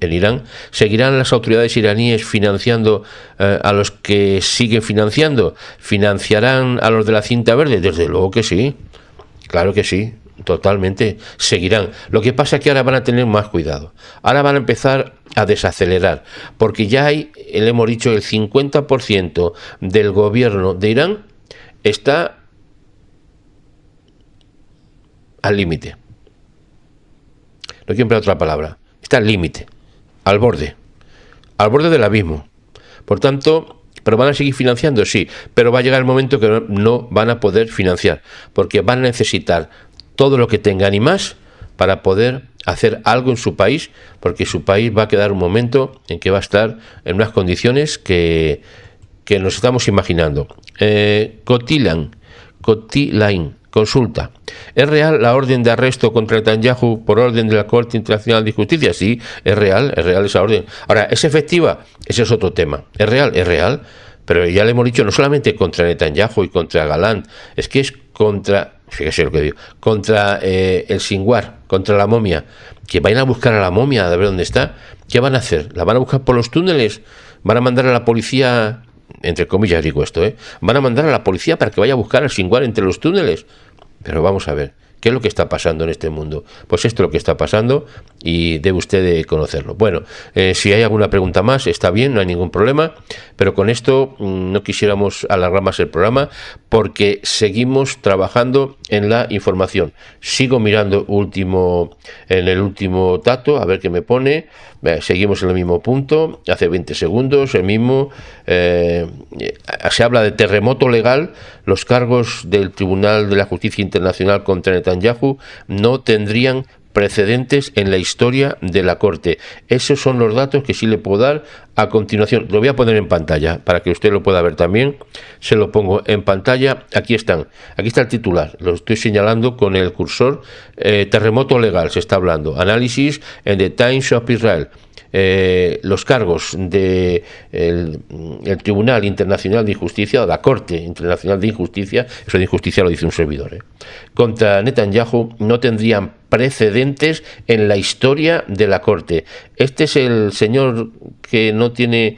Irán. ¿Seguirán las autoridades iraníes financiando a los que siguen financiando? ¿Financiarán a los de la cinta verde? Desde luego que sí, claro que sí, totalmente, seguirán. Lo que pasa es que ahora van a tener más cuidado, ahora van a empezar a desacelerar, porque ya le hemos dicho, el 50% del gobierno de Irán está al límite. No quiero emplear otra palabra. Está al límite, al borde del abismo. Por tanto, ¿pero van a seguir financiando? Sí, pero va a llegar el momento que no van a poder financiar, porque van a necesitar todo lo que tengan y más para poder hacer algo en su país, porque su país va a quedar un momento en que va a estar en unas condiciones que nos estamos imaginando. Cotilain, consulta. ¿Es real la orden de arresto contra Netanyahu por orden de la Corte Internacional de Justicia? Sí, es real esa orden. Ahora, ¿es efectiva? Ese es otro tema. Es real, pero ya le hemos dicho, no solamente contra Netanyahu y contra Galán, es que es contra, fíjese lo que digo, contra el Sinwar, contra la momia. Que vayan a buscar a la momia, a ver dónde está. ¿Qué van a hacer? ¿La van a buscar por los túneles? ¿Van a mandar a la policía, entre comillas digo esto, van a mandar a la policía para que vaya a buscar al Sinwar entre los túneles? Pero vamos a ver, ¿Qué es lo que está pasando en este mundo? Pues esto es lo que está pasando y debe usted de conocerlo. Bueno, si hay alguna pregunta más, está bien, no hay ningún problema, pero con esto no quisiéramos alargar más el programa porque seguimos trabajando en la información. Sigo mirando en el último dato, a ver qué me pone. Seguimos en el mismo punto, hace 20 segundos, el mismo. Se habla de terremoto legal. Los cargos del Tribunal de la Justicia Internacional contra Netanyahu no tendrían precedentes en la historia de la Corte. Esos son los datos que sí le puedo dar a continuación. Lo voy a poner en pantalla para que usted lo pueda ver también. Se lo pongo en pantalla. Aquí están. Aquí está el titular. Lo estoy señalando con el cursor. Terremoto legal se está hablando. Análisis en The Times of Israel. Los cargos del el Tribunal Internacional de Injusticia, o la Corte Internacional de Injusticia, eso de injusticia lo dice un servidor, contra Netanyahu no tendrían precedentes en la historia de la Corte. Este es el señor que no tiene...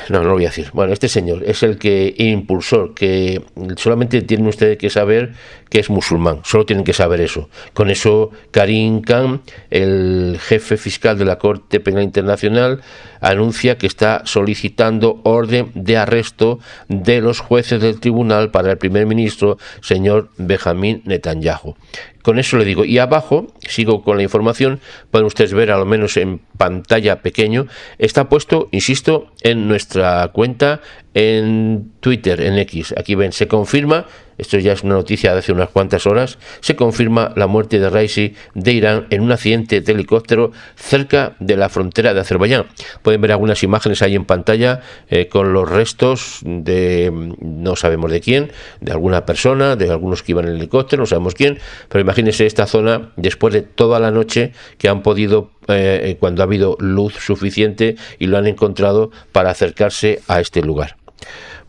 No lo voy a decir. Bueno, este señor es el que impulsor, que solamente tienen ustedes que saber que es musulmán, solo tienen que saber eso. Con eso, Karim Khan, el jefe fiscal de la Corte Penal Internacional, anuncia que está solicitando orden de arresto de los jueces del tribunal para el primer ministro, señor Benjamín Netanyahu. Con eso le digo, y abajo, sigo con la información, pueden ustedes ver, al menos en pantalla pequeño, está puesto, insisto, en nuestra cuenta en Twitter, en X. Aquí ven, se confirma, esto ya es una noticia de hace unas cuantas horas, se confirma la muerte de Raisi de Irán en un accidente de helicóptero cerca de la frontera de Azerbaiyán. Pueden ver algunas imágenes ahí en pantalla con los restos de, no sabemos de quién, de alguna persona, de algunos que iban en el helicóptero, no sabemos quién, pero imagínense esta zona después de toda la noche que han podido, cuando ha habido luz suficiente y lo han encontrado para acercarse a este lugar.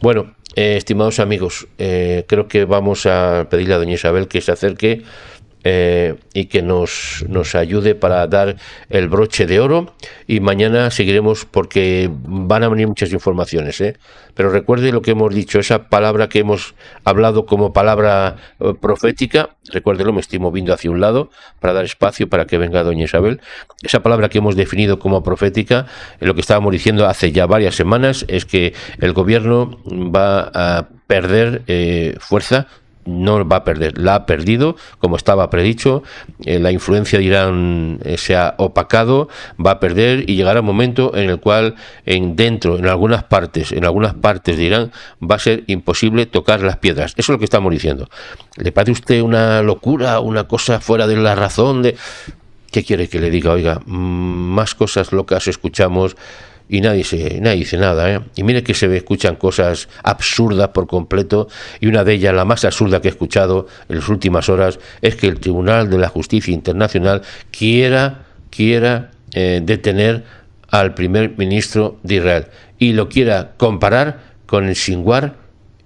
Bueno, estimados amigos, creo que vamos a pedirle a doña Isabel que se acerque y que nos ayude para dar el broche de oro, y mañana seguiremos porque van a venir muchas informaciones, pero recuerde lo que hemos dicho, esa palabra que hemos hablado como palabra profética, recuérdelo, me estoy moviendo hacia un lado para dar espacio para que venga doña Isabel. Esa palabra que hemos definido como profética, lo que estábamos diciendo hace ya varias semanas, es que el gobierno va a perder fuerza. No va a perder, la ha perdido, como estaba predicho. La influencia de Irán se ha opacado, va a perder, y llegará un momento en el cual en algunas partes de Irán va a ser imposible tocar las piedras. Eso es lo que estamos diciendo. ¿Le parece a usted una locura, una cosa fuera de la razón? ¿Qué quiere que le diga? Oiga, más cosas locas escuchamos y nadie dice nada, Y mire que se escuchan cosas absurdas por completo, y una de ellas, la más absurda que he escuchado en las últimas horas, es que el Tribunal de la Justicia Internacional quiera detener al primer ministro de Israel y lo quiera comparar con el Sinwar,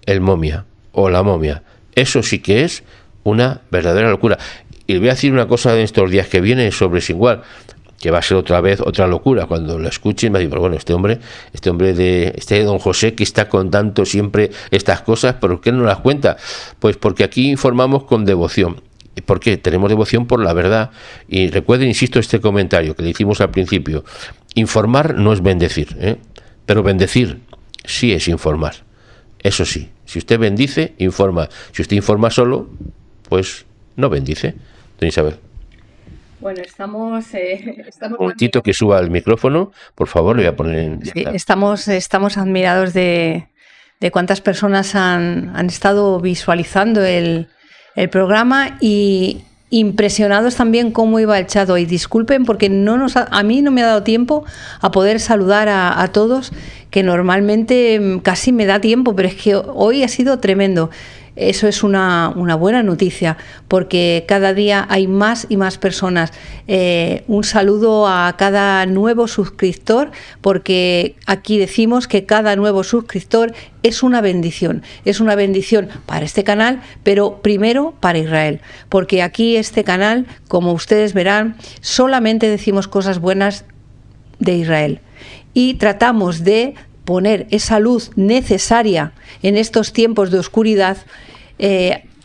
el momia o la momia. Eso sí que es una verdadera locura. Y le voy a decir una cosa en estos días que viene sobre Sinwar, que va a ser otra vez otra locura. Cuando lo escuchen me digo, bueno, este hombre de don José, que está contando siempre estas cosas, ¿por qué no las cuenta? Pues porque aquí informamos con devoción. ¿Por qué? Tenemos devoción por la verdad. Y recuerden, insisto, este comentario que le hicimos al principio: informar no es bendecir, pero bendecir sí es informar. Eso sí, si usted bendice, informa. Si usted informa solo, pues no bendice. Doña Isabel. Bueno, estamos un momentito que suba el micrófono, por favor, le voy a poner en... Sí, estamos admirados de cuántas personas han estado visualizando el programa, y impresionados también cómo iba el chat hoy. Disculpen porque a mí no me ha dado tiempo a poder saludar a todos, que normalmente casi me da tiempo, pero es que hoy ha sido tremendo. Eso es una buena noticia, porque cada día hay más y más personas. Un saludo a cada nuevo suscriptor, porque aquí decimos que cada nuevo suscriptor es una bendición para este canal, pero primero para Israel, porque aquí este canal, como ustedes verán, solamente decimos cosas buenas de Israel y tratamos de poner esa luz necesaria en estos tiempos de oscuridad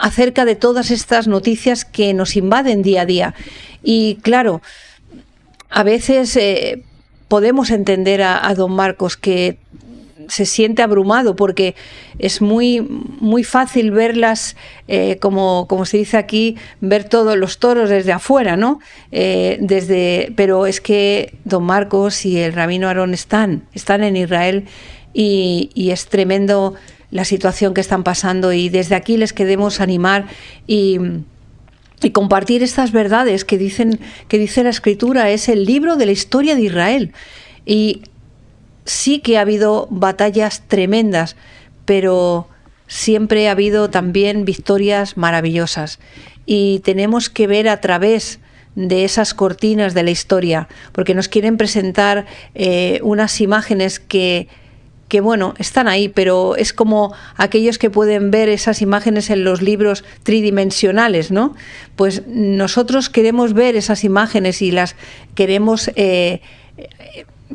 acerca de todas estas noticias que nos invaden día a día. Y claro, a veces podemos entender a don Marcos, que se siente abrumado porque es muy fácil verlas, como se dice aquí, ver todos los toros desde afuera, ¿no? Pero es que don Marcos y el rabino Aarón están en Israel y es tremendo la situación que están pasando, y desde aquí les queremos animar y compartir estas verdades que dice la Escritura. Es el libro de la historia de Israel, y sí que ha habido batallas tremendas, pero siempre ha habido también victorias maravillosas, y tenemos que ver a través de esas cortinas de la historia, porque nos quieren presentar unas imágenes que bueno, están ahí, pero es como aquellos que pueden ver esas imágenes en los libros tridimensionales, ¿no? Pues nosotros queremos ver esas imágenes y las queremos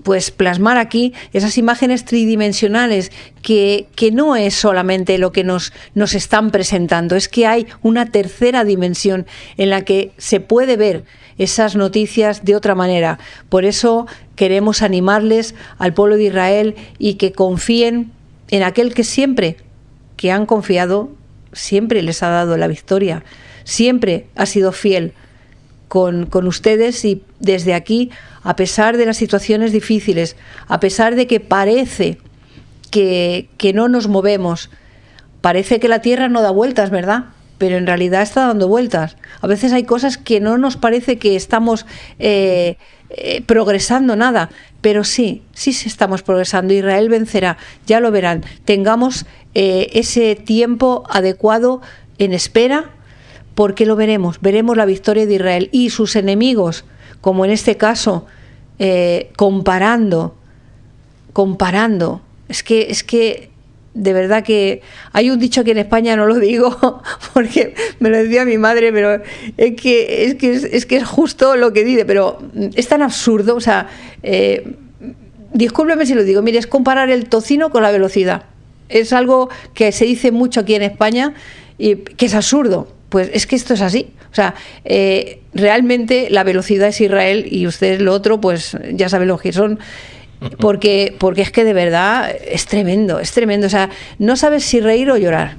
pues plasmar aquí, esas imágenes tridimensionales, que no es solamente lo que nos están presentando, es que hay una tercera dimensión en la que se puede ver esas noticias de otra manera. Por eso queremos animarles al pueblo de Israel y que confíen en aquel que han confiado, siempre les ha dado la victoria, siempre ha sido fiel con ustedes, y desde aquí, a pesar de las situaciones difíciles, a pesar de que parece que no nos movemos, parece que la tierra no da vueltas, ¿verdad? Pero en realidad está dando vueltas. A veces hay cosas que no nos parece que estamos progresando nada, pero sí estamos progresando. Israel vencerá, ya lo verán. Tengamos ese tiempo adecuado en espera, porque lo veremos la victoria de Israel, y sus enemigos, como en este caso, comparando. Es que de verdad que hay un dicho que en España no lo digo porque me lo decía mi madre, pero es que es justo lo que dice, pero es tan absurdo, o sea, discúlpeme si lo digo, mire, es comparar el tocino con la velocidad. Es algo que se dice mucho aquí en España y que es absurdo. Pues es que esto es así. O sea, realmente la velocidad es Israel, y ustedes lo otro, pues ya saben lo que son. Porque es que de verdad es tremendo. O sea, no sabes si reír o llorar.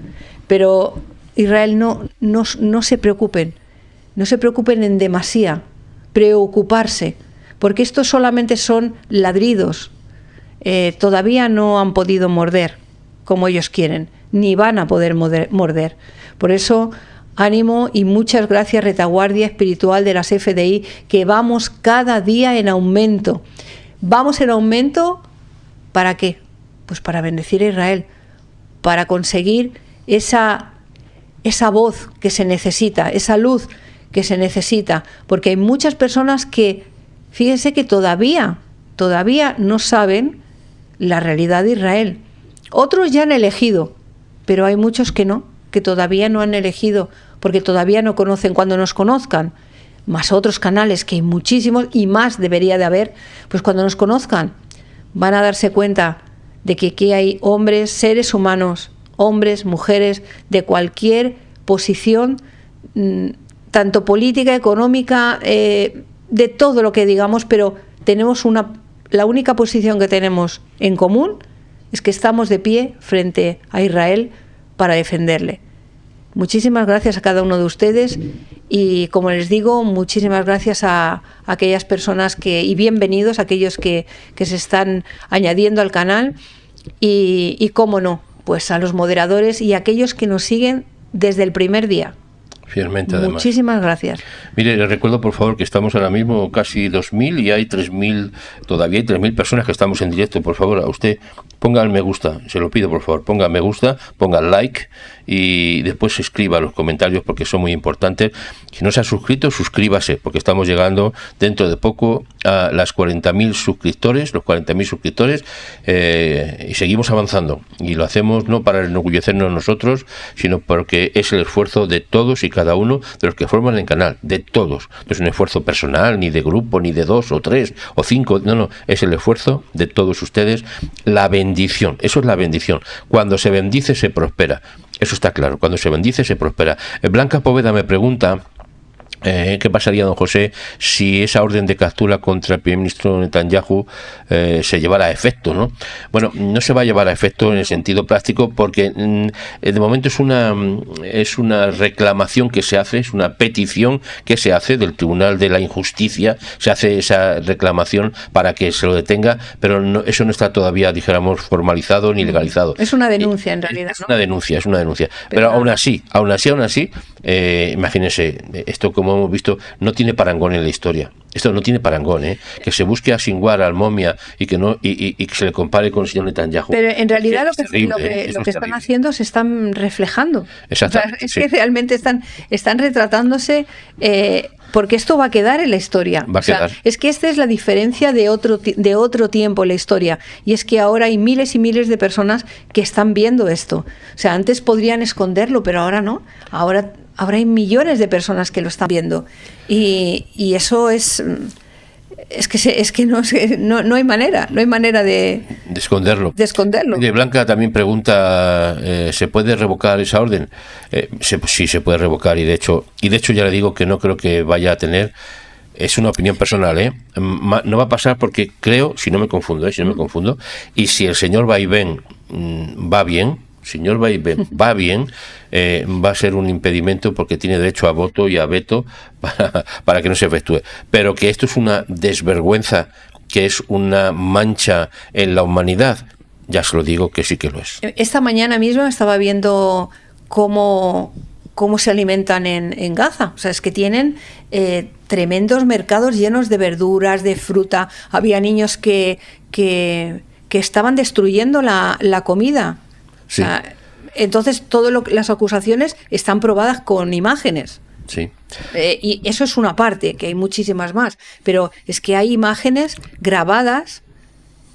Pero Israel no se preocupen. No se preocupen en demasía. Preocuparse. Porque esto solamente son ladridos. Todavía no han podido morder como ellos quieren. Ni van a poder morder. Por eso, ánimo y muchas gracias, retaguardia espiritual de las FDI, que vamos cada día en aumento. Vamos en aumento, ¿para qué? Pues para bendecir a Israel, para conseguir esa voz que se necesita, esa luz que se necesita, porque hay muchas personas que, fíjense que todavía no saben la realidad de Israel. Otros ya han elegido, pero hay muchos que no, que todavía no han elegido, porque todavía no conocen. Cuando nos conozcan, más otros canales, que hay muchísimos y más debería de haber, pues cuando nos conozcan van a darse cuenta de que aquí hay hombres, seres humanos, hombres, mujeres, de cualquier posición, tanto política, económica, de todo lo que digamos, pero tenemos la única posición que tenemos en común es que estamos de pie frente a Israel para defenderle. Muchísimas gracias a cada uno de ustedes, y como les digo, muchísimas gracias a aquellas personas y bienvenidos a aquellos que se están añadiendo al canal, y cómo no, pues a los moderadores y a aquellos que nos siguen desde el primer día. Fielmente, además. Muchísimas gracias. Mire, les recuerdo, por favor, que estamos ahora mismo casi 2.000 y hay 3.000, todavía hay 3.000 personas que estamos en directo. Por favor, a usted ponga el me gusta, se lo pido, por favor, ponga me gusta, ponga like y después escriba los comentarios, porque son muy importantes. Si no se ha suscrito, suscríbase, porque estamos llegando dentro de poco a las 40.000 suscriptores, los 40.000 suscriptores, y seguimos avanzando. Y lo hacemos no para enorgullecernos nosotros, sino porque es el esfuerzo de todos y cada uno de los que forman el canal, de todos. No es un esfuerzo personal, ni de grupo, ni de 2 o 3 o 5, no, es el esfuerzo de todos ustedes. La bendición, eso es la bendición. Cuando se bendice, se prospera. Eso está claro. Cuando se bendice, se prospera. Blanca Poveda me pregunta ¿qué pasaría, don José, si esa orden de captura contra el primer ministro Netanyahu se llevara a efecto, ¿no? Bueno, no se va a llevar a efecto en el sentido práctico porque de momento es una reclamación que se hace, es una petición que se hace del Tribunal de la Injusticia, se hace esa reclamación para que se lo detenga, pero eso no está todavía, dijéramos, formalizado ni legalizado. Es una denuncia, en realidad, ¿no? Es una denuncia. Pero aún así, imagínense, esto como hemos visto, no tiene parangón en la historia. Esto no tiene parangón, que se busque a Sinwar, al Momia y que se le compare con el señor Netanyahu. Pero en realidad lo que están haciendo se están reflejando. Exactamente. O sea, es que realmente están retratándose, porque esto va a quedar en la historia. Va a quedar. Es que esta es la diferencia de otro tiempo en la historia. Y es que ahora hay miles y miles de personas que están viendo esto. O sea, antes podrían esconderlo, pero ahora no. Ahora hay millones de personas que lo están viendo. Y eso es que no hay manera de esconderlo. Blanca también pregunta, ¿se puede revocar esa orden? Sí, se puede revocar, y de hecho ya le digo que no creo que vaya a tener. Es una opinión personal, no va a pasar porque creo, si no me confundo, y si el señor Vaivén va bien, va a ser un impedimento porque tiene derecho a voto y a veto para que no se efectúe. Pero que esto es una desvergüenza, que es una mancha en la humanidad, ya se lo digo que sí que lo es. Esta mañana mismo estaba viendo cómo se alimentan en Gaza. O sea, es que tienen tremendos mercados llenos de verduras, de fruta. Había niños que estaban destruyendo la comida. Sí. O sea, entonces las acusaciones están probadas con imágenes. Sí. Y eso es una parte, que hay muchísimas más, pero es que hay imágenes grabadas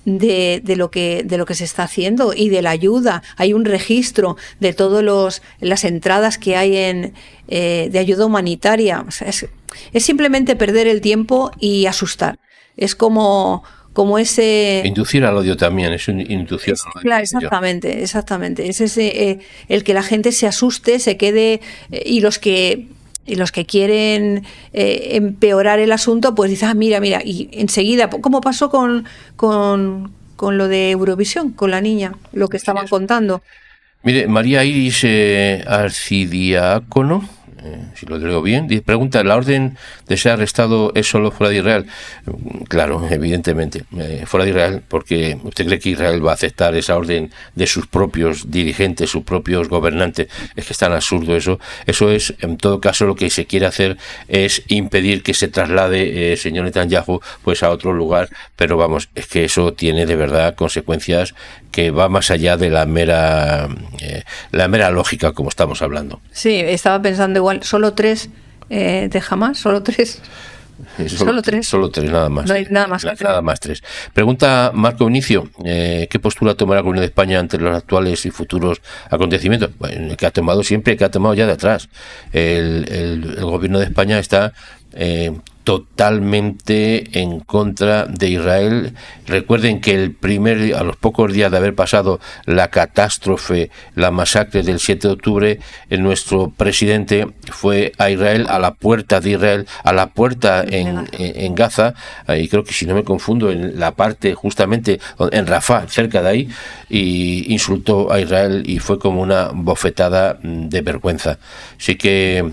de lo que se está haciendo y de la ayuda. Hay un registro de todas las entradas que hay de ayuda humanitaria. O sea, es simplemente perder el tiempo y asustar. Es como ese... Inducir al odio también, es una inducción al odio. Claro, exactamente. Es ese, el que la gente se asuste, se quede, y los que quieren empeorar el asunto, pues dicen, mira, y enseguida, como pasó con lo de Eurovisión, con la niña, lo que estaban contando. Mire, María Iris Arcidiácono, si lo leo bien, pregunta, ¿la orden de ser arrestado es solo fuera de Israel? Claro, evidentemente, fuera de Israel, porque ¿usted cree que Israel va a aceptar esa orden de sus propios dirigentes, sus propios gobernantes? Es que es tan absurdo eso. Eso es, en todo caso, lo que se quiere hacer es impedir que se traslade señor Netanyahu pues a otro lugar, pero vamos, es que eso tiene de verdad consecuencias que va más allá de la mera lógica, como estamos hablando. Sí, estaba pensando igual, solo 3 de Hamas, solo 3. Solo 3, nada más. No hay nada más. Nada más 3. Pregunta Marco Vinicio, ¿qué postura tomará el gobierno de España ante los actuales y futuros acontecimientos? Bueno, el que ha tomado siempre, el que ha tomado ya de atrás. El gobierno de España está totalmente en contra de Israel. Recuerden que a los pocos días de haber pasado la catástrofe, la masacre del 7 de octubre, nuestro presidente fue a Israel, a la puerta de Israel, a la puerta en Gaza, y creo que si no me confundo, en la parte justamente en Rafah, cerca de ahí, y insultó a Israel y fue como una bofetada de vergüenza. Así que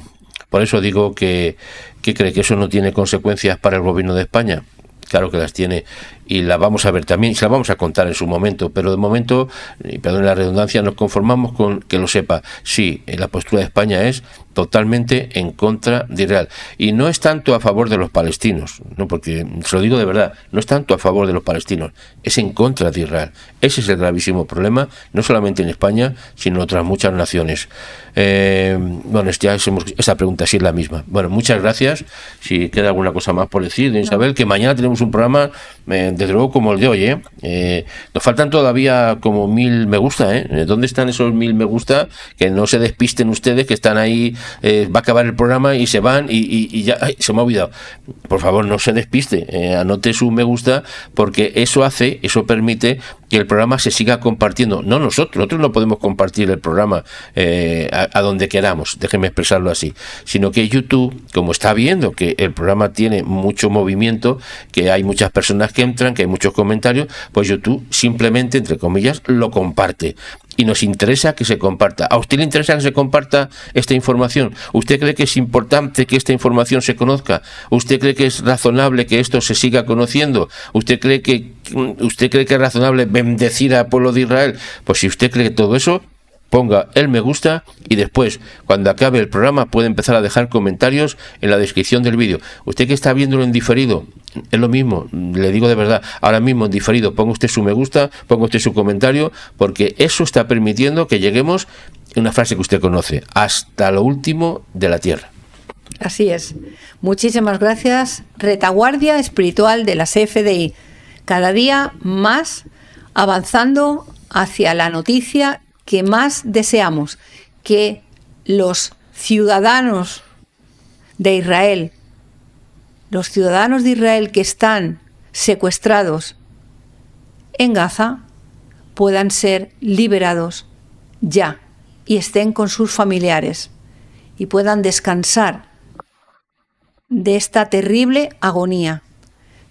por eso digo que cree que eso no tiene consecuencias para el gobierno de España. Claro que las tiene, y las vamos a ver también, y se las vamos a contar en su momento, pero de momento, y perdón la redundancia, nos conformamos con que lo sepa. Sí, la postura de España es totalmente en contra de Israel, y no es tanto a favor de los palestinos, no, porque se lo digo de verdad, no es tanto a favor de los palestinos, es en contra de Israel. Ese es el gravísimo problema, no solamente en España, sino en otras muchas naciones. Bueno, ya esa pregunta sí es la misma. Bueno, muchas gracias. Si queda alguna cosa más por decir, Isabel, que mañana tenemos un programa desde luego como el de hoy, nos faltan todavía como 1000 me gusta, ¿dónde están esos 1000 me gusta? Que no se despisten ustedes, que están ahí va a acabar el programa y se van y ya, ay, se me ha olvidado. Por favor, no se despiste, anote su me gusta, porque eso permite que el programa se siga compartiendo. No nosotros no podemos compartir el programa a donde queramos, déjenme expresarlo así, sino que YouTube, como está viendo que el programa tiene mucho movimiento, que hay muchas personas que entran, que hay muchos comentarios, pues YouTube simplemente, entre comillas, lo comparte. Y nos interesa que se comparta. ¿A usted le interesa que se comparta esta información? ¿Usted cree que es importante que esta información se conozca? ¿Usted cree que es razonable que esto se siga conociendo? ¿Usted cree que es razonable bendecir al pueblo de Israel? Pues si usted cree que todo eso, ponga el me gusta y después, cuando acabe el programa, puede empezar a dejar comentarios en la descripción del vídeo. Usted que está viéndolo en diferido, es lo mismo, le digo de verdad, ahora mismo en diferido, ponga usted su me gusta, ponga usted su comentario, porque eso está permitiendo que lleguemos, una frase que usted conoce, hasta lo último de la tierra. Así es. Muchísimas gracias. Retaguardia espiritual de las CFDI. Cada día más avanzando hacia la noticia que más deseamos, que los ciudadanos de Israel, que están secuestrados en Gaza, puedan ser liberados ya y estén con sus familiares y puedan descansar de esta terrible agonía.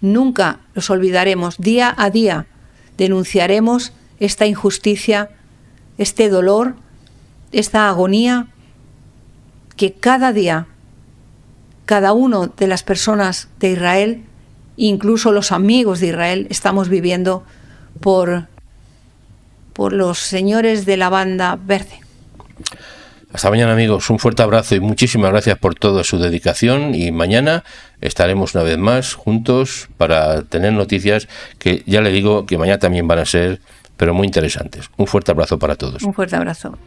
Nunca los olvidaremos. Día a día denunciaremos esta injusticia, este dolor, esta agonía que cada día, cada uno de las personas de Israel, incluso los amigos de Israel, estamos viviendo por los señores de la banda verde. Hasta mañana, amigos. Un fuerte abrazo y muchísimas gracias por toda su dedicación. Y mañana estaremos una vez más juntos para tener noticias que ya le digo que mañana también van a ser, pero muy interesantes. Un fuerte abrazo para todos. Un fuerte abrazo.